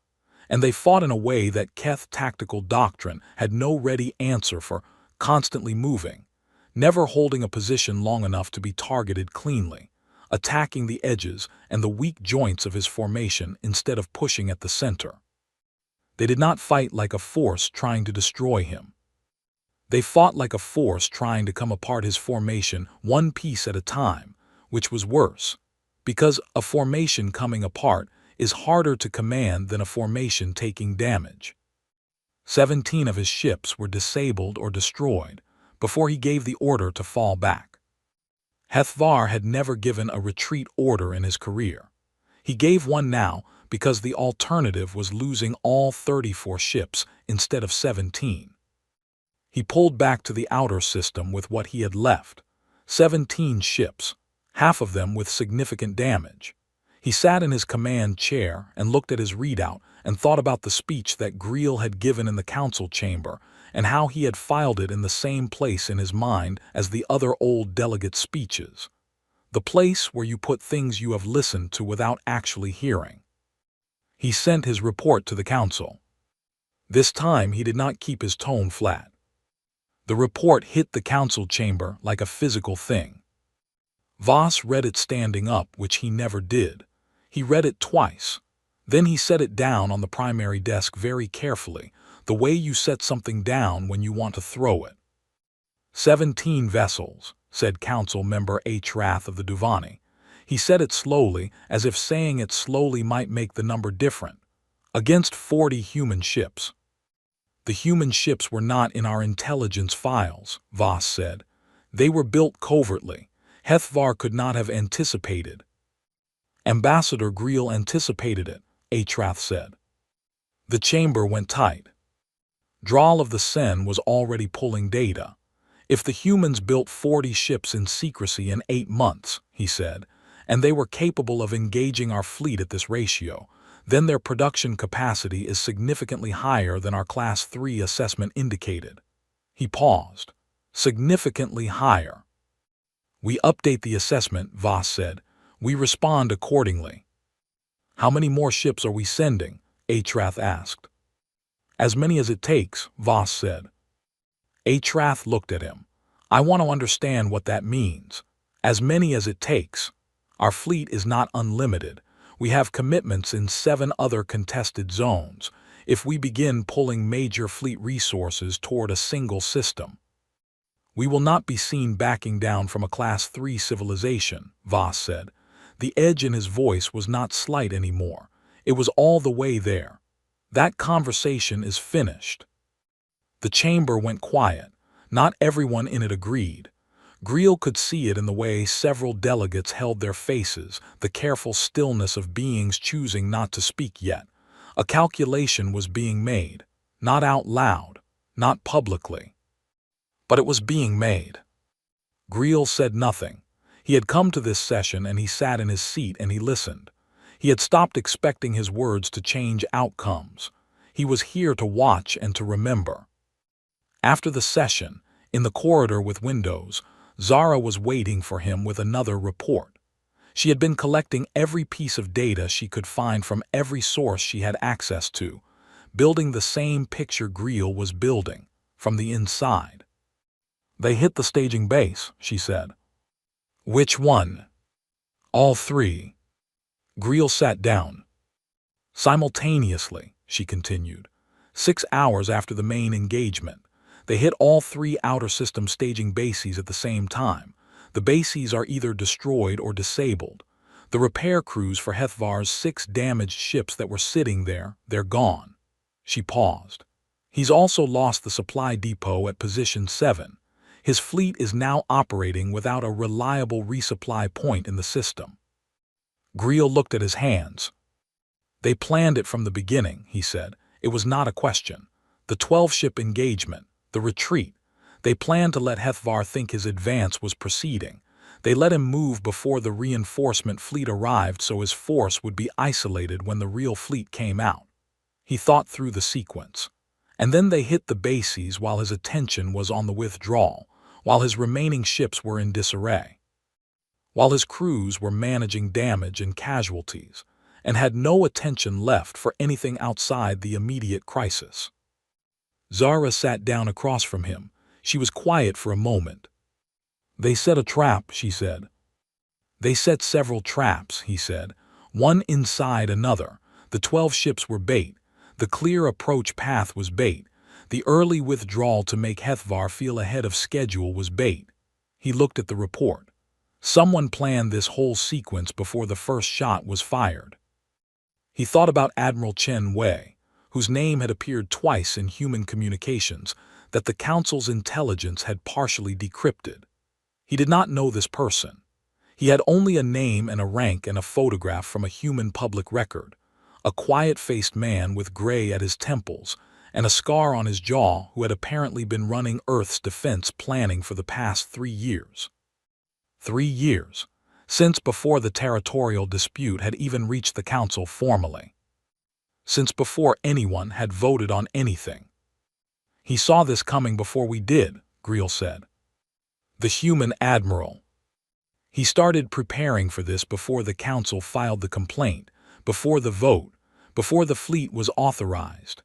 And they fought in a way that Keth tactical doctrine had no ready answer for: constantly moving, never holding a position long enough to be targeted cleanly, attacking the edges and the weak joints of his formation instead of pushing at the center. They did not fight like a force trying to destroy him. They fought like a force trying to come apart his formation one piece at a time, which was worse, because a formation coming apart is harder to command than a formation taking damage. 17 of his ships were disabled or destroyed before he gave the order to fall back. HFY had never given a retreat order in his career. He gave one now because the alternative was losing all 34 ships instead of 17. He pulled back to the outer system with what he had left, 17 ships, half of them with significant damage. He sat in his command chair and looked at his readout and thought about the speech that Greel had given in the council chamber and how he had filed it in the same place in his mind as the other old delegate speeches. The place where you put things you have listened to without actually hearing. He sent his report to the council. This time he did not keep his tone flat. The report hit the council chamber like a physical thing. Voss read it standing up, which he never did. He read it twice. Then he set it down on the primary desk very carefully, the way you set something down when you want to throw it. 17 vessels, said Council Member HFY of the Duvani. He said it slowly, as if saying it slowly might make the number different. Against 40 human ships. The human ships were not in our intelligence files, Voss said. They were built covertly. HFY could not have anticipated. Ambassador Greel anticipated it, HFY said. The chamber went tight. Drawl of the Sen was already pulling data. If the humans built 40 ships in secrecy in 8 months, he said, and they were capable of engaging our fleet at this ratio, then their production capacity is significantly higher than our Class 3 assessment indicated. He paused. Significantly higher. We update the assessment, Voss said. We respond accordingly. How many more ships are we sending? HFY asked. As many as it takes, Voss said. HFY looked at him. I want to understand what that means. As many as it takes. Our fleet is not unlimited. We have commitments in 7 other contested zones. If we begin pulling major fleet resources toward a single system, we will not be seen backing down from a Class 3 civilization, Voss said. The edge in his voice was not slight anymore. It was all the way there. That conversation is finished. The chamber went quiet. Not everyone in it agreed. Greel could see it in the way several delegates held their faces, the careful stillness of beings choosing not to speak yet. A calculation was being made, not out loud, not publicly. But it was being made. Greel said nothing. He had come to this session and he sat in his seat and he listened. He had stopped expecting his words to change outcomes. He was here to watch and to remember. After the session, in the corridor with windows, Zara was waiting for him with another report. She had been collecting every piece of data she could find from every source she had access to, building the same picture Greel was building, from the inside. "They hit the staging base," she said. "Which one?" "All three." Greel sat down. "Simultaneously," she continued. 6 hours after the main engagement. They hit all three outer system staging bases at the same time. The bases are either destroyed or disabled. The repair crews for HFY's 6 damaged ships that were sitting there, they're gone." She paused. "He's also lost the supply depot at position 7. His fleet is now operating without a reliable resupply point in the system." Greel looked at his hands. "They planned it from the beginning," he said. "It was not a question. The 12-ship engagement, the retreat. They planned to let HFY think his advance was proceeding. They let him move before the reinforcement fleet arrived so his force would be isolated when the real fleet came out. He thought through the sequence. And then they hit the bases while his attention was on the withdrawal, while his remaining ships were in disarray, while his crews were managing damage and casualties, and had no attention left for anything outside the immediate crisis." Zara sat down across from him. She was quiet for a moment. "They set a trap," she said. "They set several traps," he said, "one inside another. The 12 ships were bait. The clear approach path was bait. The early withdrawal to make HFY feel ahead of schedule was bait." He looked at the report. "Someone planned this whole sequence before the first shot was fired." He thought about Admiral Chen Wei, whose name had appeared twice in human communications that the Council's intelligence had partially decrypted. He did not know this person. He had only a name and a rank and a photograph from a human public record, a quiet-faced man with gray at his temples and a scar on his jaw who had apparently been running Earth's defense planning for the past 3 years. 3 years, since before the territorial dispute had even reached the Council formally. Since before anyone had voted on anything. "He saw this coming before we did," Greel said. "The human admiral. He started preparing for this before the Council filed the complaint, before the vote, before the fleet was authorized."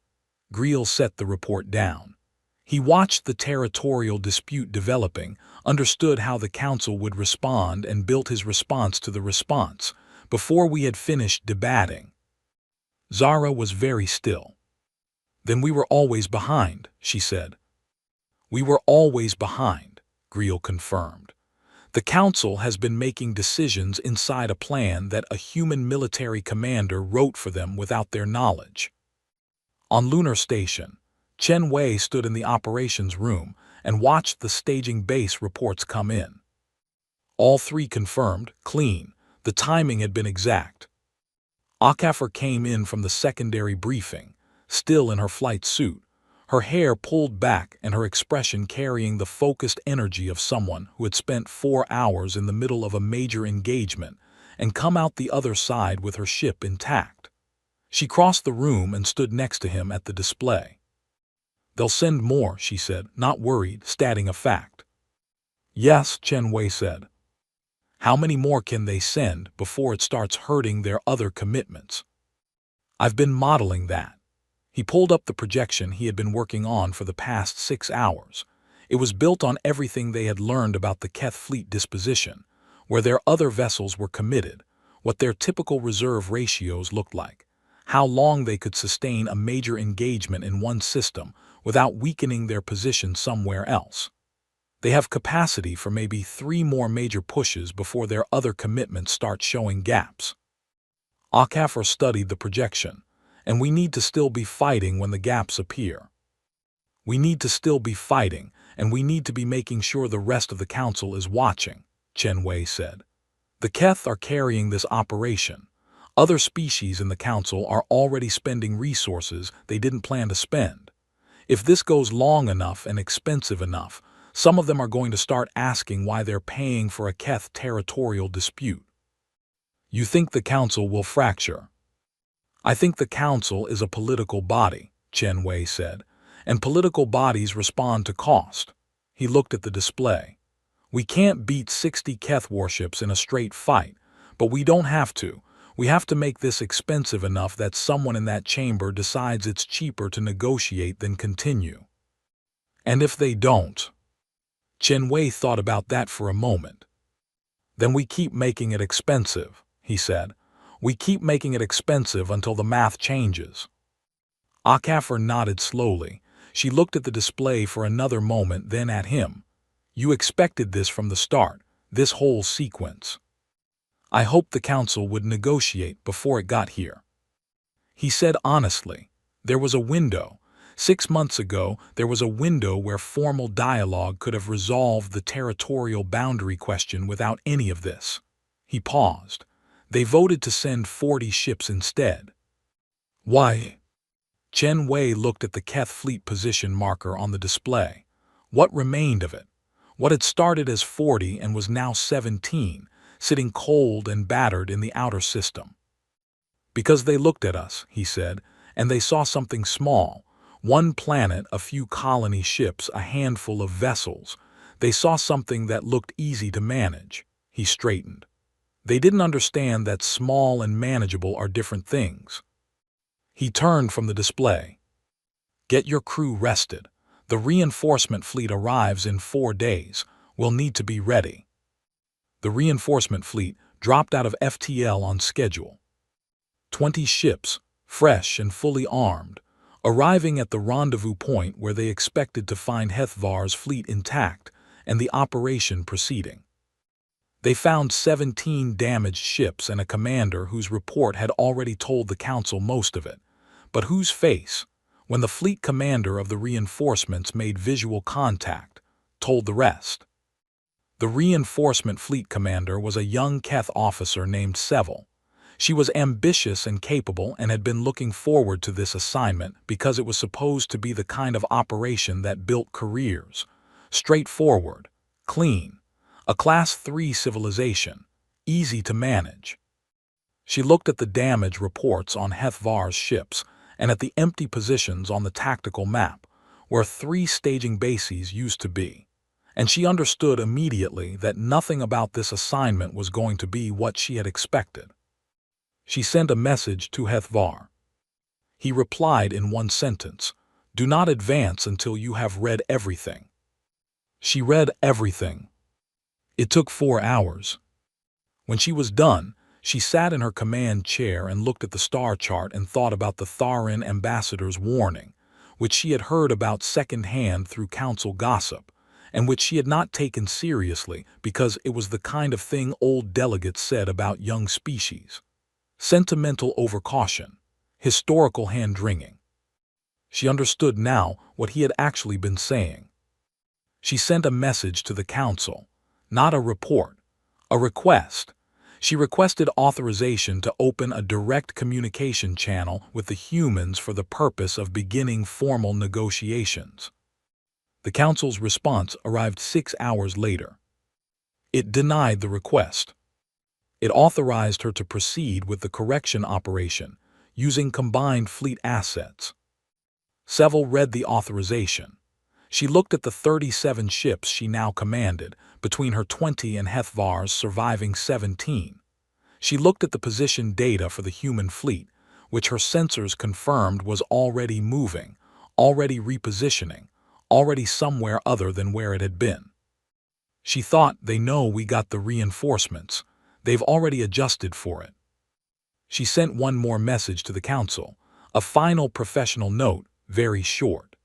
Greel set the report down. He watched the territorial dispute developing, understood how the Council would respond and built his response to the response, before we had finished debating. Zara was very still. "Then we were always behind," she said. "We were always behind," Greel confirmed. "The Council has been making decisions inside a plan that a human military commander wrote for them without their knowledge." On Lunar Station, Chen Wei stood in the operations room and watched the staging base reports come in. All three confirmed, clean, the timing had been exact. Akafor came in from the secondary briefing, still in her flight suit, her hair pulled back and her expression carrying the focused energy of someone who had spent 4 hours in the middle of a major engagement and come out the other side with her ship intact. She crossed the room and stood next to him at the display. "They'll send more," she said, not worried, stating a fact. "Yes," Chen Wei said. "How many more can they send before it starts hurting their other commitments?" "I've been modeling that." He pulled up the projection he had been working on for the past 6 hours. It was built on everything they had learned about the Keth fleet disposition, where their other vessels were committed, what their typical reserve ratios looked like, how long they could sustain a major engagement in one system without weakening their position somewhere else. They have capacity for maybe 3 more major pushes before their other commitments start showing gaps. Akafor studied the projection, and we need to still be fighting when the gaps appear. We need to still be fighting, and we need to be making sure the rest of the Council is watching, Chen Wei said. The Keth are carrying this operation. Other species in the Council are already spending resources they didn't plan to spend. If this goes long enough and expensive enough, some of them are going to start asking why they're paying for a Keth territorial dispute. You think the council will fracture? I think the council is a political body, Chen Wei said, and political bodies respond to cost. He looked at the display. We can't beat 60 Keth warships in a straight fight, but we don't have to. We have to make this expensive enough that someone in that chamber decides it's cheaper to negotiate than continue. And if they don't? Chen Wei thought about that for a moment. Then we keep making it expensive, he said. We keep making it expensive until the math changes. Akaffer nodded slowly. She looked at the display for another moment, then at him. You expected this from the start, this whole sequence. I hoped the council would negotiate before it got here. He said honestly, there was a window. 6 months ago, there was a window where formal dialogue could have resolved the territorial boundary question without any of this. He paused. They voted to send 40 ships instead. Why? Chen Wei looked at the Keth fleet position marker on the display. What remained of it? What had started as 40 and was now 17, sitting cold and battered in the outer system. Because they looked at us, he said, and they saw something small. One planet, a few colony ships, a handful of vessels. They saw something that looked easy to manage. He straightened. They didn't understand that small and manageable are different things. He turned from the display. Get your crew rested. The reinforcement fleet arrives in 4 days. We'll need to be ready. The reinforcement fleet dropped out of FTL on schedule. 20 ships, fresh and fully armed, arriving at the rendezvous point where they expected to find HFY's fleet intact and the operation proceeding. They found 17 damaged ships and a commander whose report had already told the council most of it, but whose face, when the fleet commander of the reinforcements made visual contact, told the rest. The reinforcement fleet commander was a young Keth officer named Seville. She was ambitious and capable and had been looking forward to this assignment because it was supposed to be the kind of operation that built careers. Straightforward, clean, a Class 3 civilization, easy to manage. She looked at the damage reports on HFY's ships and at the empty positions on the tactical map, where 3 staging bases used to be, and she understood immediately that nothing about this assignment was going to be what she had expected. She sent a message to HFY. He replied in one sentence, "Do not advance until you have read everything." She read everything. It took 4 hours. When she was done, she sat in her command chair and looked at the star chart and thought about the Tharan ambassador's warning, which she had heard about second-hand through council gossip, and which she had not taken seriously because it was the kind of thing old delegates said about young species. Sentimental overcaution, historical hand-wringing. She understood now what he had actually been saying. She sent a message to the council, not a report, a request. She requested authorization to open a direct communication channel with the humans for the purpose of beginning formal negotiations. The council's response arrived 6 hours later. It denied the request. It authorized her to proceed with the correction operation, using combined fleet assets. Seville read the authorization. She looked at the 37 ships she now commanded, between her 20 and HFY's surviving 17. She looked at the position data for the human fleet, which her sensors confirmed was already moving, already repositioning, already somewhere other than where it had been. She thought, they know we got the reinforcements. They've already adjusted for it. She sent one more message to the council, a final professional note, very short.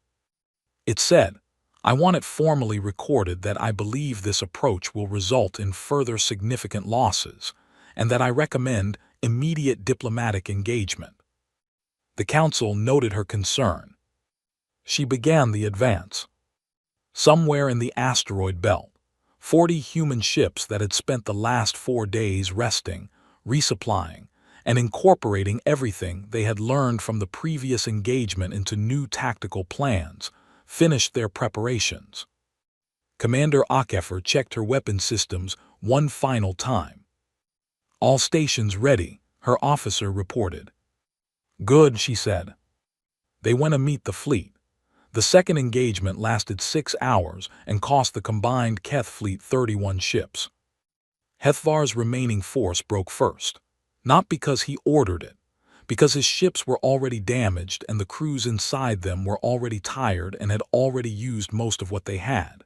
It said, I want it formally recorded that I believe this approach will result in further significant losses, and that I recommend immediate diplomatic engagement. The council noted her concern. She began the advance. Somewhere in the asteroid belt, 40 human ships that had spent the last 4 days resting, resupplying, and incorporating everything they had learned from the previous engagement into new tactical plans, finished their preparations. Commander HFY checked her weapon systems one final time. "All stations ready," her officer reported. "Good," she said. They went to meet the fleet. The second engagement lasted 6 hours and cost the combined Keth fleet 31 ships. HFY's remaining force broke first, not because he ordered it, because his ships were already damaged and the crews inside them were already tired and had already used most of what they had.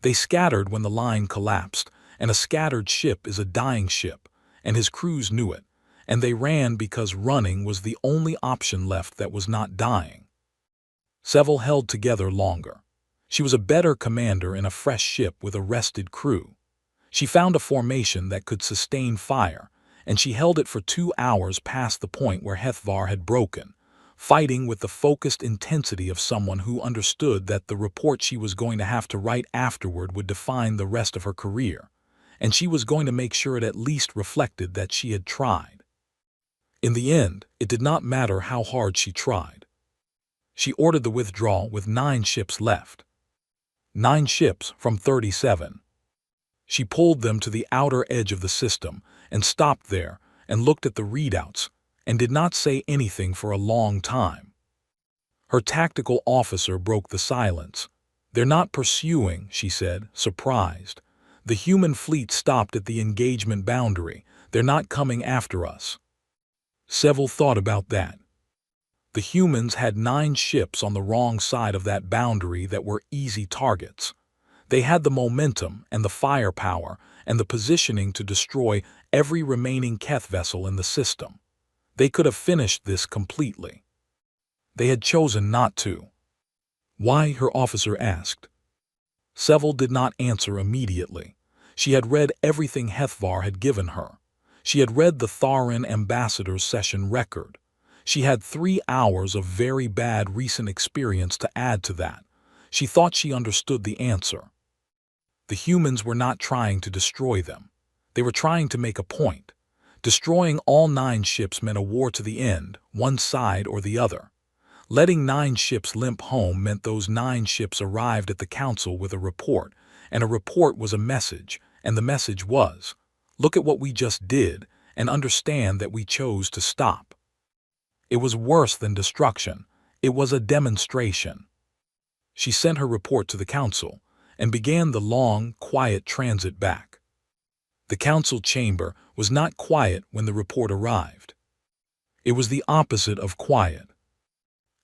They scattered when the line collapsed, and a scattered ship is a dying ship, and his crews knew it, and they ran because running was the only option left that was not dying. Seville held together longer. She was a better commander in a fresh ship with a rested crew. She found a formation that could sustain fire, and she held it for 2 hours past the point where HFY had broken, fighting with the focused intensity of someone who understood that the report she was going to have to write afterward would define the rest of her career, and she was going to make sure it at least reflected that she had tried. In the end, it did not matter how hard she tried. She ordered the withdrawal with 9 ships left. 9 ships from 37. She pulled them to the outer edge of the system and stopped there and looked at the readouts and did not say anything for a long time. Her tactical officer broke the silence. "They're not pursuing," she said, surprised. "The human fleet stopped at the engagement boundary. They're not coming after us." Seville thought about that. The humans had 9 ships on the wrong side of that boundary that were easy targets. They had the momentum and the firepower and the positioning to destroy every remaining Keth vessel in the system. They could have finished this completely. They had chosen not to. "Why?" her officer asked. Seville did not answer immediately. She had read everything HFY had given her. She had read the Tharan ambassador's session record. She had 3 hours of very bad recent experience to add to that. She thought she understood the answer. The humans were not trying to destroy them. They were trying to make a point. Destroying all 9 ships meant a war to the end, one side or the other. Letting 9 ships limp home meant those 9 ships arrived at the council with a report, and a report was a message, and the message was, "Look at what we just did, and understand that we chose to stop." It was worse than destruction. It was a demonstration. She sent her report to the council and began the long, quiet transit back. The council chamber was not quiet when the report arrived. It was the opposite of quiet.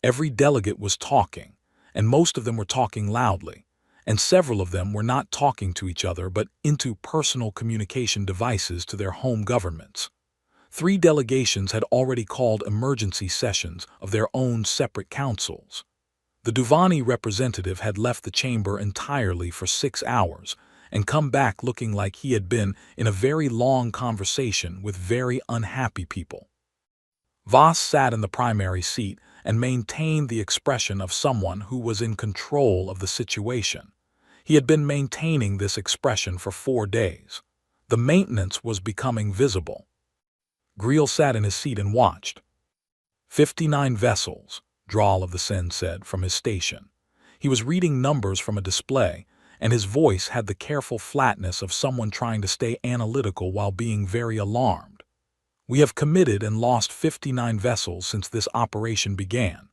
Every delegate was talking, and most of them were talking loudly, and several of them were not talking to each other but into personal communication devices to their home governments. 3 delegations had already called emergency sessions of their own separate councils. The Duvani representative had left the chamber entirely for 6 hours and come back looking like he had been in a very long conversation with very unhappy people. Voss sat in the primary seat and maintained the expression of someone who was in control of the situation. He had been maintaining this expression for 4 days. The maintenance was becoming visible. Greel sat in his seat and watched. 59 vessels, Drawl of the Sen said from his station. He was reading numbers from a display, and his voice had the careful flatness of someone trying to stay analytical while being very alarmed. "We have committed and lost 59 vessels since this operation began,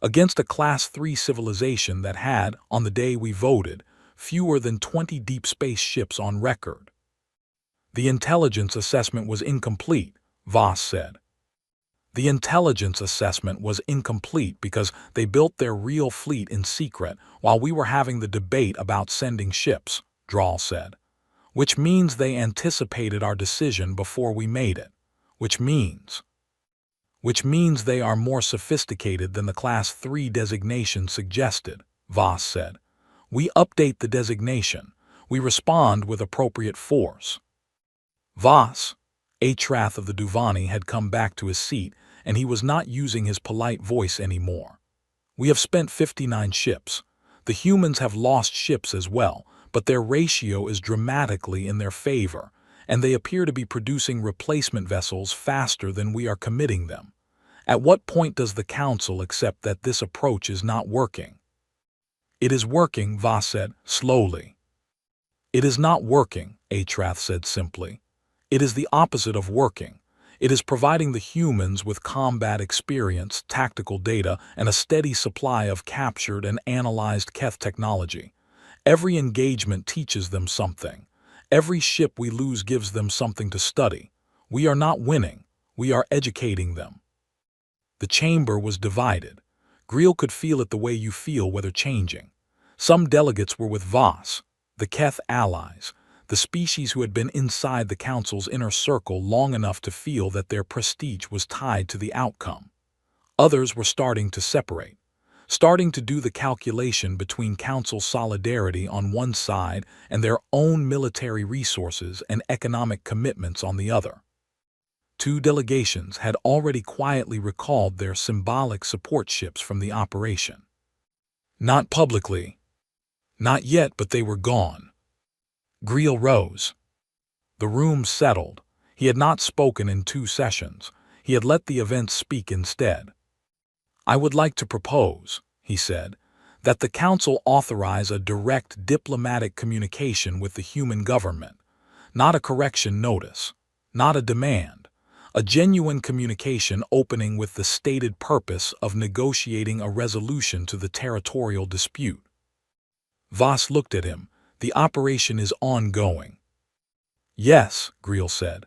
against a Class 3 civilization that had, on the day we voted, fewer than 20 deep space ships on record." "The intelligence assessment was incomplete," Voss said. "The intelligence assessment was incomplete because they built their real fleet in secret while we were having the debate about sending ships," Drawl said. "Which means they anticipated our decision before we made it. Which means they are more sophisticated than the Class 3 designation suggested," Voss said. "We update the designation. We respond with appropriate force." Voss, Atrath of the Duvani, had come back to his seat, and he was not using his polite voice anymore. "We have spent 59 ships. The humans have lost ships as well, but their ratio is dramatically in their favor, and they appear to be producing replacement vessels faster than we are committing them. At what point does the Council accept that this approach is not working? It is working, Voss said, slowly. It is not working, Atrath said simply. It is the opposite of working. It is providing the humans with combat experience, tactical data, and a steady supply of captured and analyzed Keth technology. Every engagement teaches them something. Every ship we lose gives them something to study. We are not winning. We are educating them. The chamber was divided. Greel could feel it the way you feel weather changing. Some delegates were with Voss, the Keth allies, the species who had been inside the Council's inner circle long enough to feel that their prestige was tied to the outcome. Others were starting to separate, starting to do the calculation between Council solidarity on one side and their own military resources and economic commitments on the other. Two delegations had already quietly recalled their symbolic support ships from the operation. Not publicly. Not yet, but they were gone. Greel rose. The room settled. He had not spoken in 2 sessions. He had let the events speak instead. I would like to propose, he said, that the Council authorize a direct diplomatic communication with the human government, not a correction notice, not a demand, a genuine communication opening with the stated purpose of negotiating a resolution to the territorial dispute. Voss looked at him. The operation is ongoing. Yes, Greel said.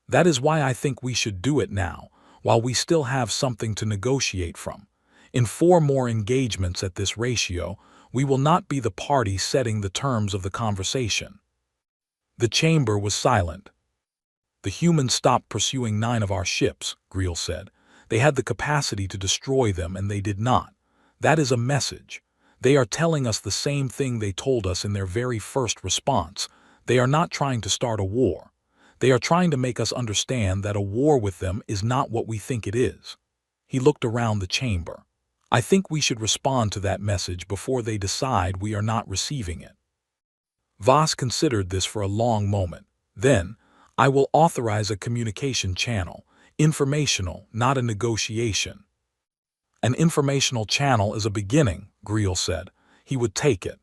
That is why I think we should do it now, while we still have something to negotiate from. In 4 more engagements at this ratio, we will not be the party setting the terms of the conversation. The chamber was silent. The humans stopped pursuing 9 of our ships, Greel said. They had the capacity to destroy them and they did not. That is a message. They are telling us the same thing they told us in their very first response. They are not trying to start a war. They are trying to make us understand that a war with them is not what we think it is. He looked around the chamber. I think we should respond to that message before they decide we are not receiving it. Voss considered this for a long moment. Then, I will authorize a communication channel, informational, not a negotiation. An informational channel is a beginning, Greel said. He would take it.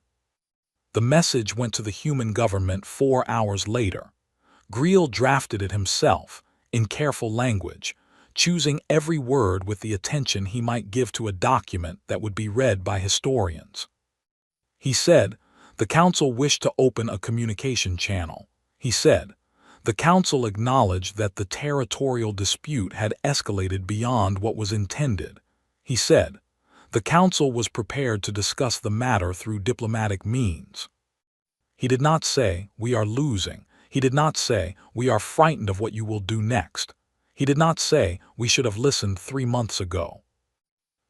The message went to the human government 4 hours later. Greel drafted it himself, in careful language, choosing every word with the attention he might give to a document that would be read by historians. He said, the Council wished to open a communication channel. He said, the Council acknowledged that the territorial dispute had escalated beyond what was intended. He said, the Council was prepared to discuss the matter through diplomatic means. He did not say, we are losing. He did not say, we are frightened of what you will do next. He did not say, we should have listened 3 months ago.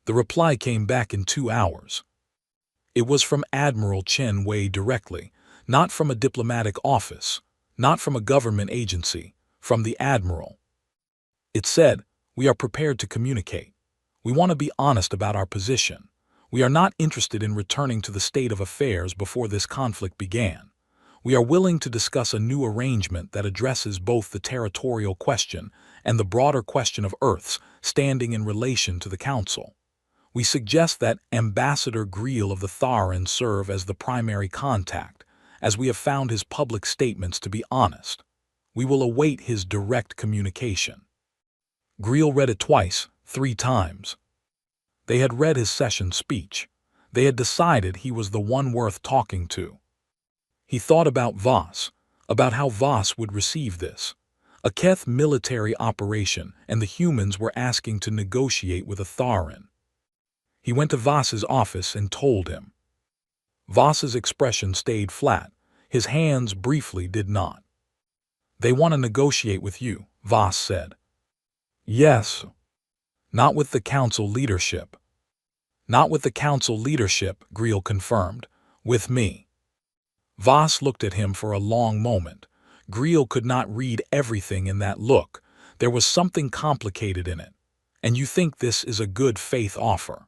The reply came back in 2 hours. It was from Admiral Chen Wei directly, not from a diplomatic office, not from a government agency, from the Admiral. It said, we are prepared to communicate. We want to be honest about our position. We are not interested in returning to the state of affairs before this conflict began. We are willing to discuss a new arrangement that addresses both the territorial question and the broader question of Earth's standing in relation to the Council. We suggest that Ambassador Greel of the Tharan serve as the primary contact, as we have found his public statements to be honest. We will await his direct communication. Greel read it twice, 3 times. They had read his session speech. They had decided he was the one worth talking to. He thought about Voss, about how Voss would receive this. A Keth military operation, and the humans were asking to negotiate with a Tharan. He went to Voss's office and told him. Voss's expression stayed flat. His hands briefly did not. They want to negotiate with you, Voss said. Yes. Not with the Council leadership. Not with the Council leadership, Greel confirmed. With me. Voss looked at him for a long moment. Greel could not read everything in that look. There was something complicated in it. And you think this is a good faith offer?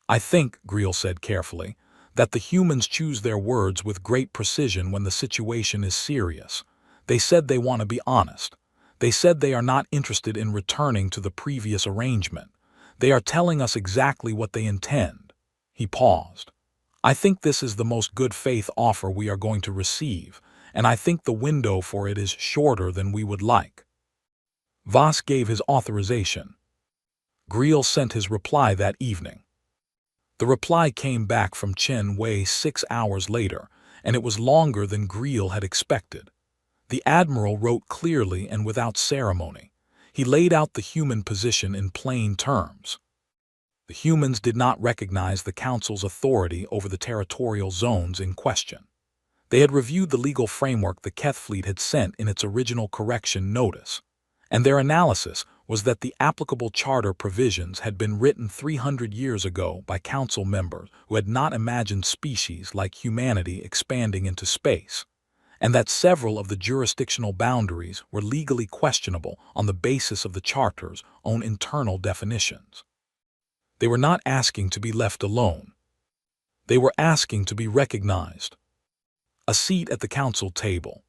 I think, Greel said carefully, that the humans choose their words with great precision when the situation is serious. They said they want to be honest. They said they are not interested in returning to the previous arrangement. They are telling us exactly what they intend. He paused. I think this is the most good faith offer we are going to receive, and I think the window for it is shorter than we would like. Voss gave his authorization. Greel sent his reply that evening. The reply came back from Chen Wei 6 hours later, and it was longer than Greel had expected. The admiral wrote clearly and without ceremony. He laid out the human position in plain terms. The humans did not recognize the Council's authority over the territorial zones in question. They had reviewed the legal framework the Keth fleet had sent in its original correction notice, and their analysis was that the applicable charter provisions had been written 300 years ago by Council members who had not imagined species like humanity expanding into space, and that several of the jurisdictional boundaries were legally questionable on the basis of the Charter's own internal definitions. They were not asking to be left alone. They were asking to be recognized. A seat at the Council table,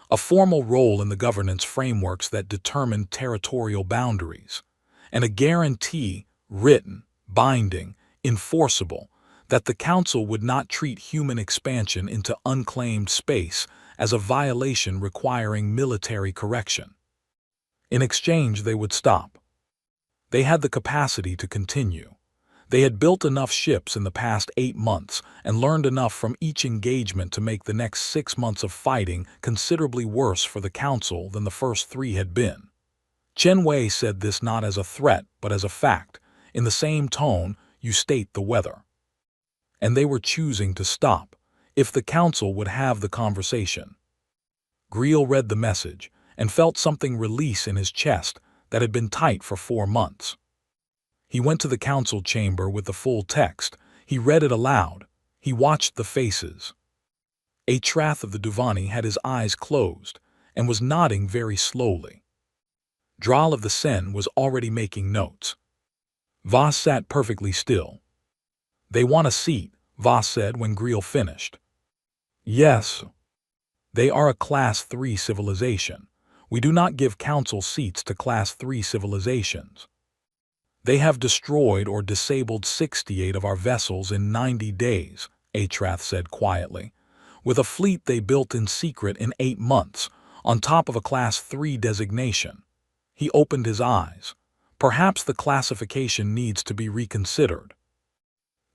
a formal role in the governance frameworks that determined territorial boundaries, and a guarantee, written, binding, enforceable, that the Council would not treat human expansion into unclaimed space as a violation requiring military correction. In exchange, they would stop. They had the capacity to continue. They had built enough ships in the past 8 months and learned enough from each engagement to make the next 6 months of fighting considerably worse for the Council than the first 3 had been. Chen Wei said this not as a threat but as a fact. In the same tone, you state the weather. And they were choosing to stop, if the Council would have the conversation. Greel read the message and felt something release in his chest that had been tight for 4 months. He went to the Council chamber with the full text. He read it aloud. He watched the faces. Atrath of the Duvani had his eyes closed and was nodding very slowly. Dral of the Sen was already making notes. Voss sat perfectly still. They want a seat, Voss said when Greel finished. Yes. They are a Class 3 civilization. We do not give Council seats to Class 3 civilizations. They have destroyed or disabled 68 of our vessels in 90 days, Atrath said quietly, with a fleet they built in secret in 8 months, on top of a Class 3 designation. He opened his eyes. Perhaps the classification needs to be reconsidered.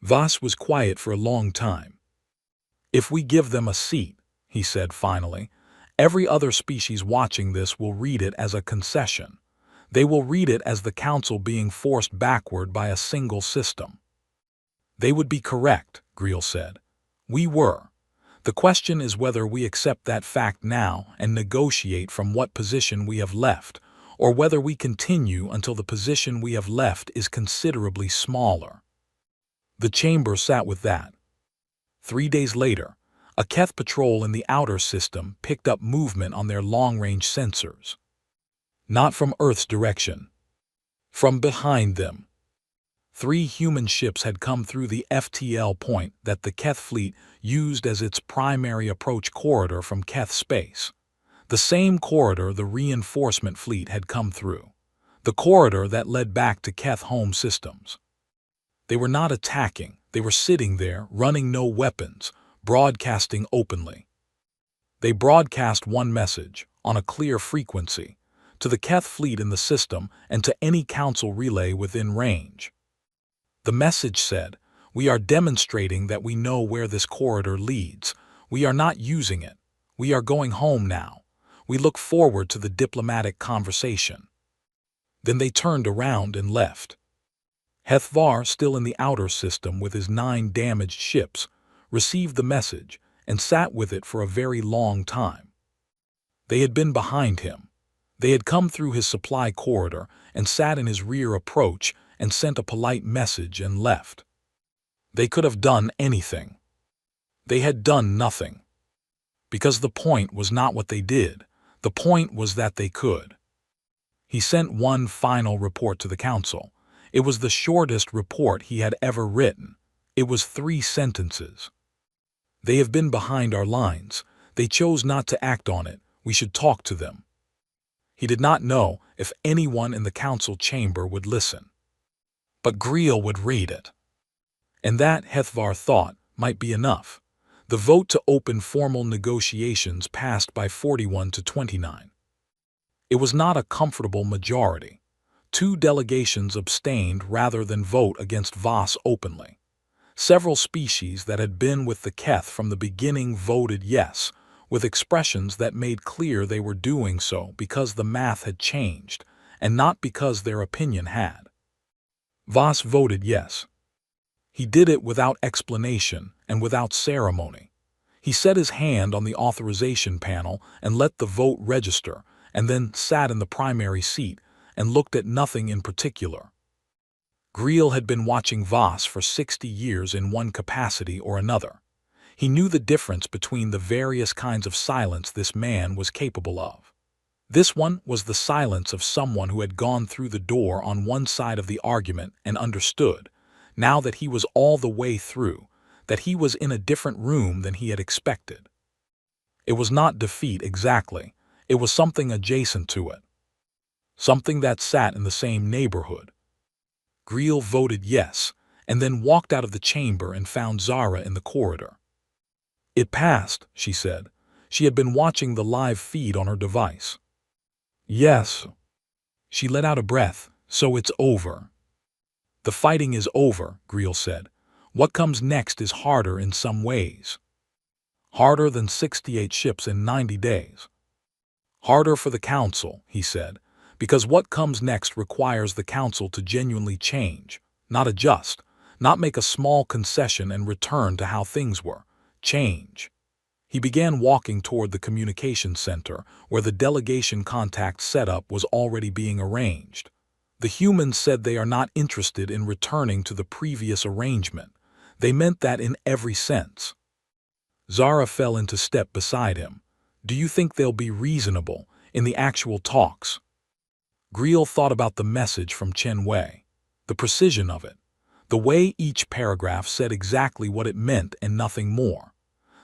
Voss was quiet for a long time. If we give them a seat, he said finally, every other species watching this will read it as a concession. They will read it as the Council being forced backward by a single system. They would be correct, Greel said. We were. The question is whether we accept that fact now and negotiate from what position we have left, or whether we continue until the position we have left is considerably smaller. The chamber sat with that. 3 days later, a Keth patrol in the outer system picked up movement on their long-range sensors. Not from Earth's direction. From behind them. 3 human ships had come through the FTL point that the Keth fleet used as its primary approach corridor from Keth space. The same corridor the reinforcement fleet had come through. The corridor that led back to Keth home systems. They were not attacking. They were sitting there, running no weapons, broadcasting openly. They broadcast one message, on a clear frequency, to the Keth fleet in the system and to any Council relay within range. The message said, "We are demonstrating that we know where this corridor leads. We are not using it. We are going home now. We look forward to the diplomatic conversation." Then they turned around and left. Hethvar, still in the outer system with his 9 damaged ships, received the message and sat with it for a very long time. They had been behind him. They had come through his supply corridor and sat in his rear approach and sent a polite message and left. They could have done anything. They had done nothing. Because the point was not what they did. The point was that they could. He sent one final report to the Council. It was the shortest report he had ever written. It was 3 sentences. They have been behind our lines. They chose not to act on it. We should talk to them. He did not know if anyone in the council chamber would listen. But Greel would read it. And that, HFY thought, might be enough. The vote to open formal negotiations passed by 41 to 29. It was not a comfortable majority. 2 delegations abstained rather than vote against Voss openly. Several species that had been with the Keth from the beginning voted yes, with expressions that made clear they were doing so because the math had changed, and not because their opinion had. Voss voted yes. He did it without explanation and without ceremony. He set his hand on the authorization panel and let the vote register, and then sat in the primary seat and looked at nothing in particular. Greel had been watching Voss for 60 years in one capacity or another. He knew the difference between the various kinds of silence this man was capable of. This one was the silence of someone who had gone through the door on one side of the argument and understood, now that he was all the way through, that he was in a different room than he had expected. It was not defeat exactly, it was something adjacent to it. Something that sat in the same neighborhood. Greel voted yes, and then walked out of the chamber and found Zara in the corridor. It passed, she said. She had been watching the live feed on her device. Yes. She let out a breath. So it's over. The fighting is over, Greel said. What comes next is harder in some ways. Harder than 68 ships in 90 days. Harder for the Council, he said, because what comes next requires the Council to genuinely change, not adjust, not make a small concession and return to how things were. Change. He began walking toward the communication center, where the delegation contact setup was already being arranged. The humans said they are not interested in returning to the previous arrangement. They meant that in every sense. Zara fell into step beside him. Do you think they'll be reasonable in the actual talks? Greel thought about the message from Chen Wei, the precision of it, the way each paragraph said exactly what it meant and nothing more.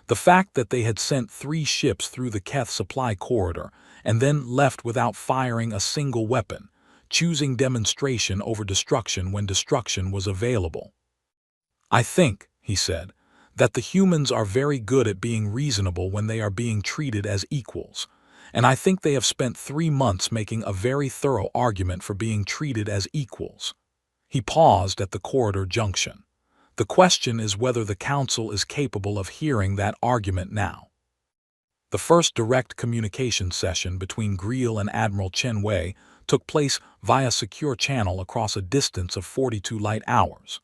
The fact that they had sent 3 ships through the Keth supply corridor and then left without firing a single weapon, choosing demonstration over destruction when destruction was available. I think, he said, that the humans are very good at being reasonable when they are being treated as equals, and I think they have spent 3 months making a very thorough argument for being treated as equals. He paused at the corridor junction. The question is whether the Council is capable of hearing that argument now. The first direct communication session between Greel and Admiral Chen Wei took place via secure channel across a distance of 42 light hours.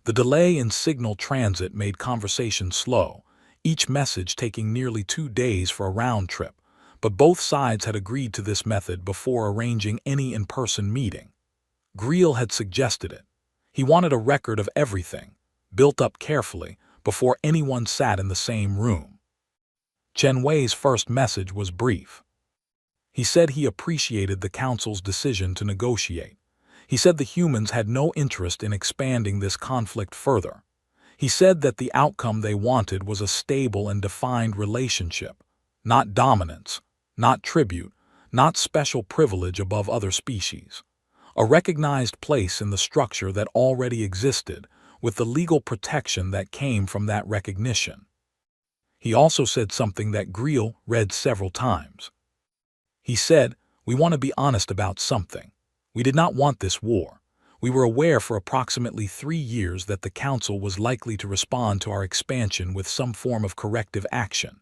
The delay in signal transit made conversation slow, each message taking nearly 2 days for a round trip, but both sides had agreed to this method before arranging any in-person meeting. Greel had suggested it. He wanted a record of everything, built up carefully, before anyone sat in the same room. Chen Wei's first message was brief. He said he appreciated the Council's decision to negotiate. He said the humans had no interest in expanding this conflict further. He said that the outcome they wanted was a stable and defined relationship, not dominance, not tribute, not special privilege above other species. A recognized place in the structure that already existed, with the legal protection that came from that recognition. He also said something that Greel read several times. He said, "We want to be honest about something. We did not want this war. We were aware for approximately 3 years that the Council was likely to respond to our expansion with some form of corrective action.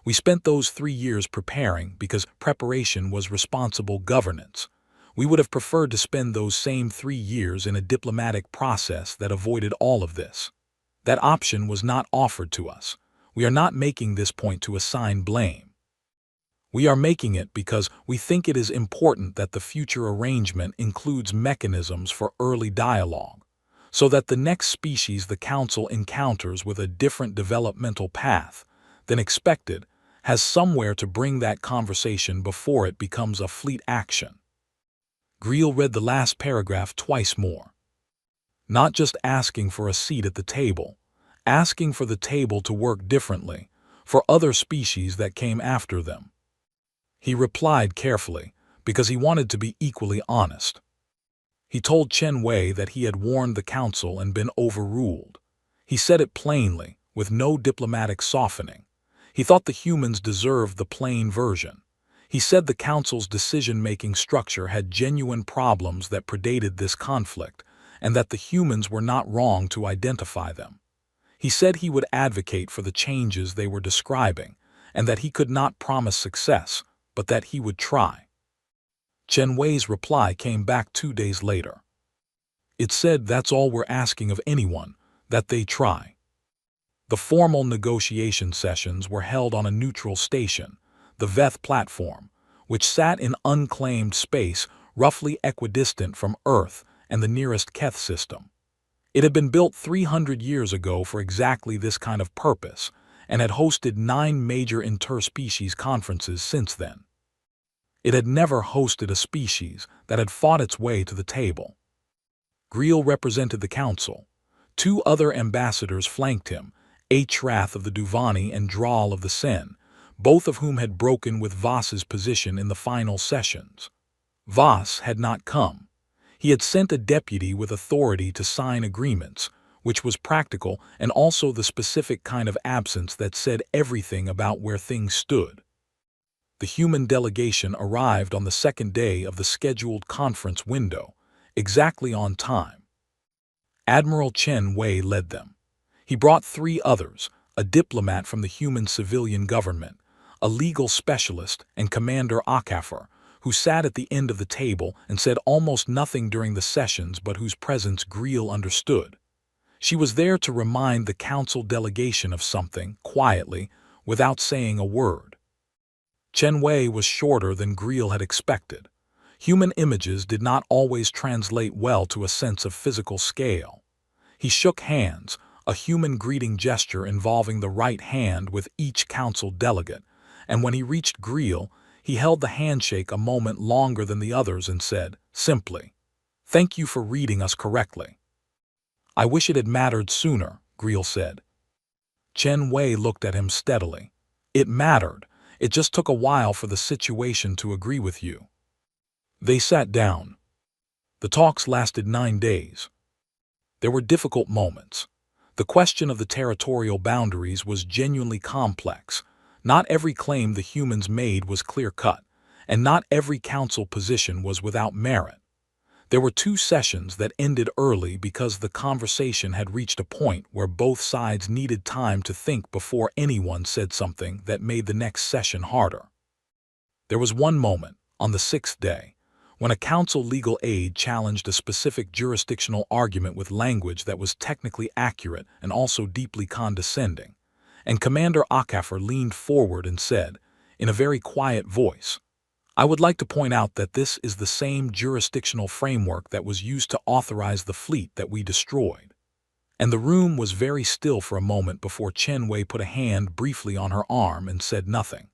We spent those 3 years preparing because preparation was responsible governance. We would have preferred to spend those same 3 years in a diplomatic process that avoided all of this. That option was not offered to us. We are not making this point to assign blame. We are making it because we think it is important that the future arrangement includes mechanisms for early dialogue, so that the next species the Council encounters with a different developmental path than expected has somewhere to bring that conversation before it becomes a fleet action." Greel read the last paragraph twice more. Not just asking for a seat at the table, asking for the table to work differently, for other species that came after them. He replied carefully, because he wanted to be equally honest. He told Chen Wei that he had warned the council and been overruled. He said it plainly, with no diplomatic softening. He thought the humans deserved the plain version. He said the council's decision-making structure had genuine problems that predated this conflict, and that the humans were not wrong to identify them. He said he would advocate for the changes they were describing, and that he could not promise success, but that he would try. Chen Wei's reply came back 2 days later. It said that's all we're asking of anyone, that they try. The formal negotiation sessions were held on a neutral station, the Veth platform, which sat in unclaimed space roughly equidistant from Earth and the nearest Keth system. It had been built 300 years ago for exactly this kind of purpose, and had hosted 9 major interspecies conferences since then. It had never hosted a species that had fought its way to the table. Greel represented the council. 2 other ambassadors flanked him, Wrath of the Duvani and Draal of the Sen, both of whom had broken with Voss's position in the final sessions. Voss had not come. He had sent a deputy with authority to sign agreements, which was practical and also the specific kind of absence that said everything about where things stood. The human delegation arrived on the 2nd day of the scheduled conference window, exactly on time. Admiral Chen Wei led them. He brought 3 others, a diplomat from the human civilian government, a legal specialist, and Commander Akafer, who sat at the end of the table and said almost nothing during the sessions but whose presence Greel understood. She was there to remind the council delegation of something, quietly, without saying a word. Chen Wei was shorter than Greel had expected. Human images did not always translate well to a sense of physical scale. He shook hands, a human greeting gesture involving the right hand with each council delegate, and when he reached Greel, he held the handshake a moment longer than the others and said, simply, "Thank you for reading us correctly." "I wish it had mattered sooner," Greel said. Chen Wei looked at him steadily. "It mattered. It just took a while for the situation to agree with you." They sat down. The talks lasted 9 days. There were difficult moments. The question of the territorial boundaries was genuinely complex. Not every claim the humans made was clear-cut, and not every council position was without merit. There were 2 sessions that ended early because the conversation had reached a point where both sides needed time to think before anyone said something that made the next session harder. There was one moment, on the 6th day, when a council legal aide challenged a specific jurisdictional argument with language that was technically accurate and also deeply condescending, and Commander Akafer leaned forward and said, in a very quiet voice, "I would like to point out that this is the same jurisdictional framework that was used to authorize the fleet that we destroyed." And the room was very still for a moment before Chen Wei put a hand briefly on her arm and said nothing.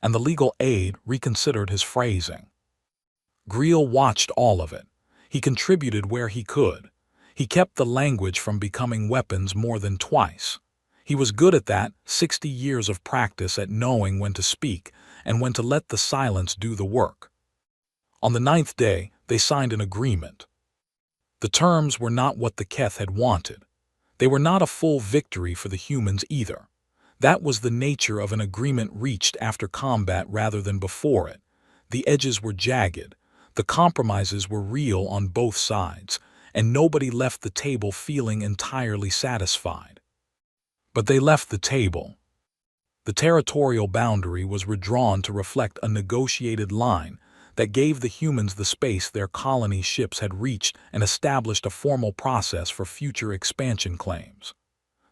And the legal aide reconsidered his phrasing. Greel watched all of it. He contributed where he could. He kept the language from becoming weapons more than twice. He was good at that, 60 years of practice at knowing when to speak and when to let the silence do the work. On the 9th day, they signed an agreement. The terms were not what the Keth had wanted. They were not a full victory for the humans either. That was the nature of an agreement reached after combat rather than before it. The edges were jagged. The compromises were real on both sides, and nobody left the table feeling entirely satisfied. But they left the table. The territorial boundary was redrawn to reflect a negotiated line that gave the humans the space their colony ships had reached and established a formal process for future expansion claims.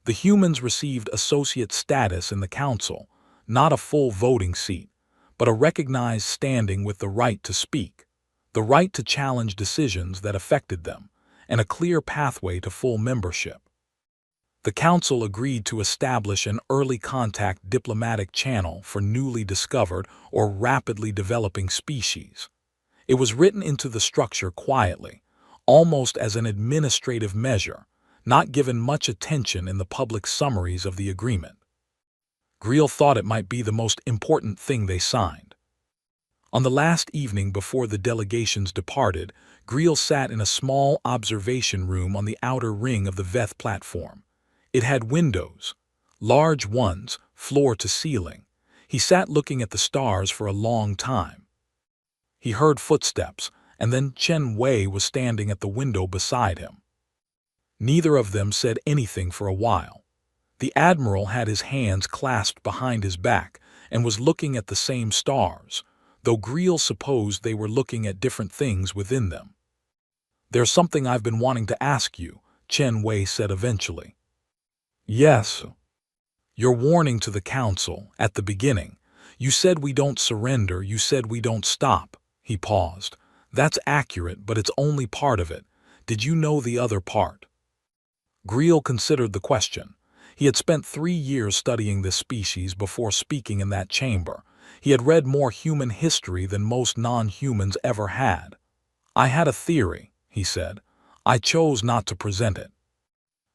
The humans received associate status in the council, not a full voting seat, but a recognized standing with the right to speak, the right to challenge decisions that affected them, and a clear pathway to full membership. The Council agreed to establish an early contact diplomatic channel for newly discovered or rapidly developing species. It was written into the structure quietly, almost as an administrative measure, not given much attention in the public summaries of the agreement. Greel thought it might be the most important thing they signed. On the last evening before the delegations departed, Greel sat in a small observation room on the outer ring of the Veth platform. It had windows, large ones, floor to ceiling. He sat looking at the stars for a long time. He heard footsteps, and then Chen Wei was standing at the window beside him. Neither of them said anything for a while. The admiral had his hands clasped behind his back and was looking at the same stars, though Greel supposed they were looking at different things within them. "There's something I've been wanting to ask you," Chen Wei said eventually. "Yes. Your warning to the council, at the beginning. You said we don't surrender, you said we don't stop." He paused. "That's accurate, but it's only part of it. Did you know the other part?" Greel considered the question. He had spent 3 years studying this species before speaking in that chamber. He had read more human history than most non-humans ever had. "I had a theory," he said. "I chose not to present it,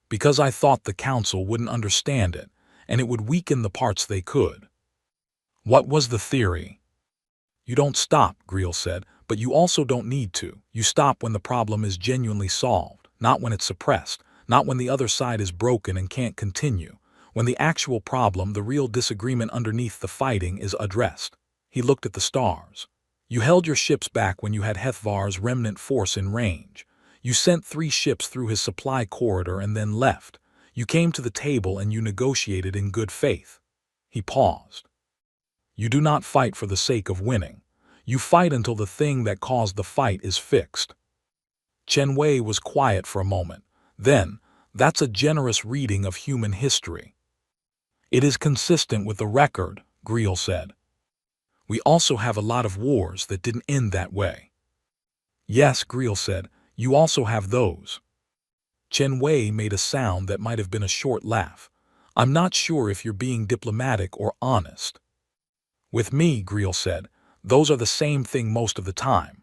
because I thought the council wouldn't understand it, and it would weaken the parts they could." "What was the theory?" "You don't stop," Greel said, "but you also don't need to. You stop when the problem is genuinely solved, not when it's suppressed, not when the other side is broken and can't continue. When the actual problem, the real disagreement underneath the fighting, is addressed." He looked at the stars. "You held your ships back when you had HFY's remnant force in range. You sent 3 ships through his supply corridor and then left. You came to the table and you negotiated in good faith." He paused. "You do not fight for the sake of winning. You fight until the thing that caused the fight is fixed." Chen Wei was quiet for a moment. Then, "That's a generous reading of human history." "It is consistent with the record," Greel said. "We also have a lot of wars that didn't end that way." "Yes," Greel said, "you also have those." Chen Wei made a sound that might have been a short laugh. "I'm not sure if you're being diplomatic or honest." "With me," Greel said, "those are the same thing most of the time."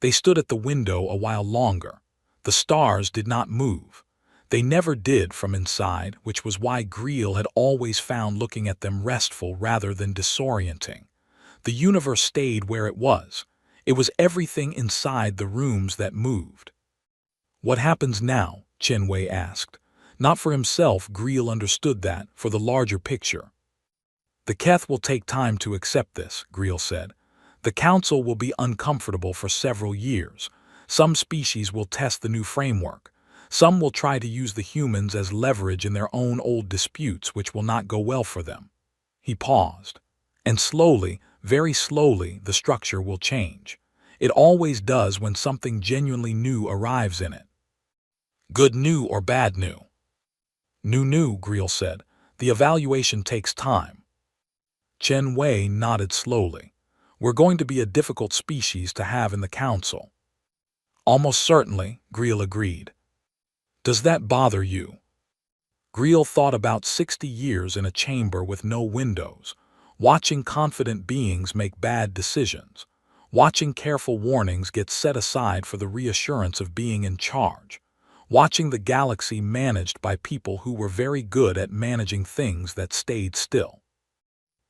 They stood at the window a while longer. The stars did not move. They never did from inside, which was why Greel had always found looking at them restful rather than disorienting. The universe stayed where it was. It was everything inside the rooms that moved. "What happens now?" Chen Wei asked. Not for himself, Greel understood that, for the larger picture. "The Keth will take time to accept this," Greel said. "The Council will be uncomfortable for several years. Some species will test the new framework. Some will try to use the humans as leverage in their own old disputes, which will not go well for them." He paused. "And slowly, very slowly, the structure will change. It always does when something genuinely new arrives in it." "Good new or bad new?" New, Greel said. "The evaluation takes time." Chen Wei nodded slowly. "We're going to be a difficult species to have in the council." "Almost certainly," Greel agreed. "Does that bother you?" Greel thought about 60 years in a chamber with no windows, watching confident beings make bad decisions, watching careful warnings get set aside for the reassurance of being in charge, watching the galaxy managed by people who were very good at managing things that stayed still.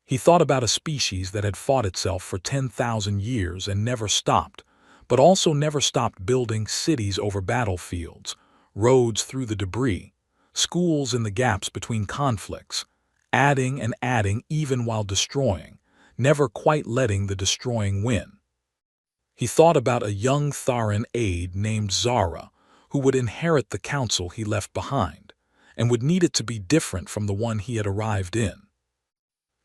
He thought about a species that had fought itself for 10,000 years and never stopped, but also never stopped building cities over battlefields, roads through the debris, schools in the gaps between conflicts, adding and adding even while destroying, never quite letting the destroying win. He thought about a young Tharan aide named Zara, who would inherit the council he left behind, and would need it to be different from the one he had arrived in.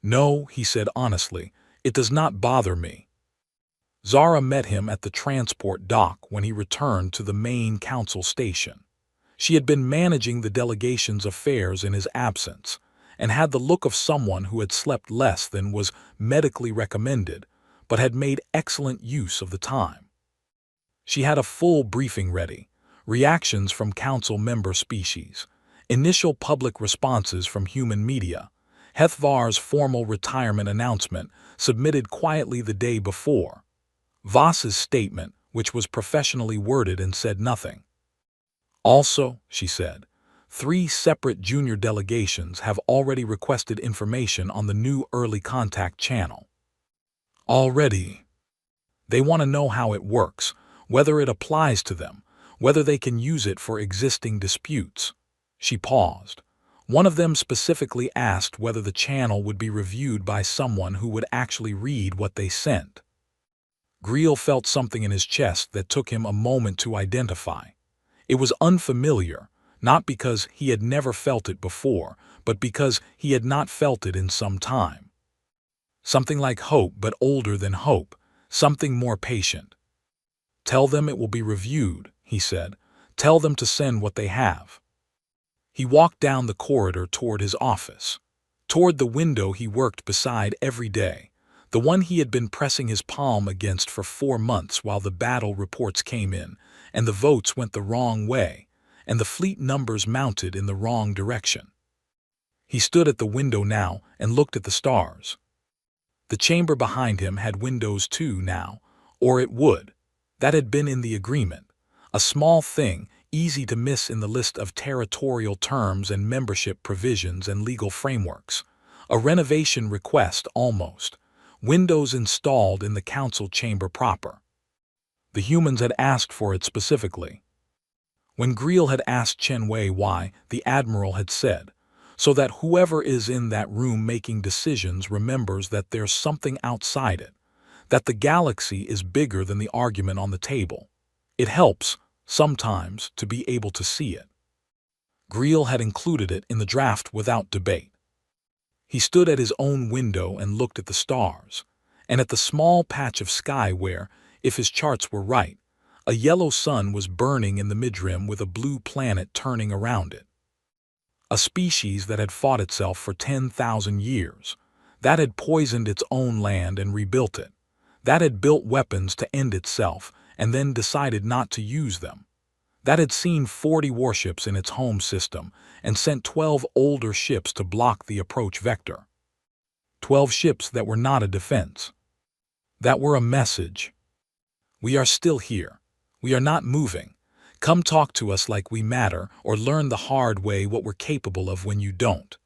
"No," he said honestly, "it does not bother me." Zara met him at the transport dock when he returned to the main council station. She had been managing the delegation's affairs in his absence, and had the look of someone who had slept less than was medically recommended, but had made excellent use of the time. She had a full briefing ready, reactions from council member species, initial public responses from human media, HFY's formal retirement announcement submitted quietly the day before, Voss's statement, which was professionally worded and said nothing. "Also," she said, 3 separate junior delegations have already requested information on the new early contact channel." Already, they want to know how it works, whether it applies to them, whether they can use it for existing disputes. She paused. One of them specifically asked whether the channel would be reviewed by someone who would actually read what they sent. Greel felt something in his chest that took him a moment to identify. It was unfamiliar, not because he had never felt it before, but because he had not felt it in some time. Something like hope, but older than hope, something more patient. "Tell them it will be reviewed," he said. "Tell them to send what they have." He walked down the corridor toward his office, toward the window he worked beside every day, the one he had been pressing his palm against for 4 months while the battle reports came in, and the votes went the wrong way, and the fleet numbers mounted in the wrong direction. He stood at the window now and looked at the stars. The chamber behind him had windows too now, or it would. That had been in the agreement. A small thing, easy to miss in the list of territorial terms and membership provisions and legal frameworks. A renovation request almost. Windows installed in the council chamber proper. The humans had asked for it specifically. When Greel had asked Chen Wei why, the Admiral had said, "So that whoever is in that room making decisions remembers that there's something outside it, that the galaxy is bigger than the argument on the table. It helps, sometimes, to be able to see it." Greel had included it in the draft without debate. He stood at his own window and looked at the stars, and at the small patch of sky where, if his charts were right, a yellow sun was burning in the midrim with a blue planet turning around it. A species that had fought itself for 10,000 years, that had poisoned its own land and rebuilt it, that had built weapons to end itself and then decided not to use them, that had seen 40 warships in its home system and sent 12 older ships to block the approach vector. 12 ships that were not a defense, that were a message. "We are still here. We are not moving. Come talk to us like we matter, or learn the hard way what we're capable of when you don't."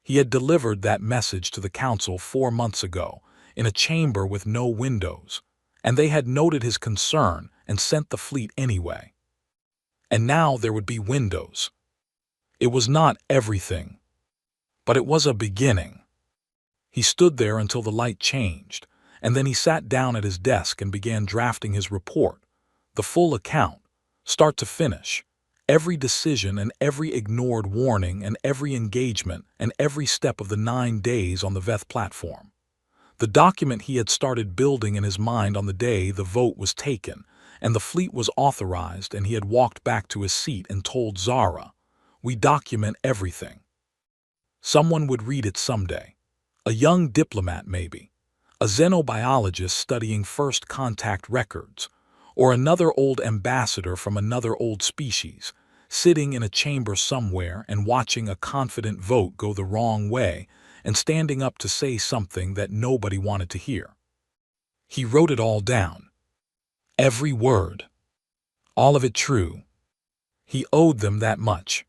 He had delivered that message to the council 4 months ago, in a chamber with no windows, and they had noted his concern and sent the fleet anyway. And now there would be windows. It was not everything, but it was a beginning. He stood there until the light changed, and then he sat down at his desk and began drafting his report, the full account, start to finish, every decision and every ignored warning and every engagement and every step of the 9 days on the Veth platform. The document he had started building in his mind on the day the vote was taken, and the fleet was authorized, and he had walked back to his seat and told Zara, "We document everything." Someone would read it someday. A young diplomat maybe, a xenobiologist studying first contact records, or another old ambassador from another old species, sitting in a chamber somewhere and watching a confident vote go the wrong way and standing up to say something that nobody wanted to hear. He wrote it all down. Every word. All of it true. He owed them that much.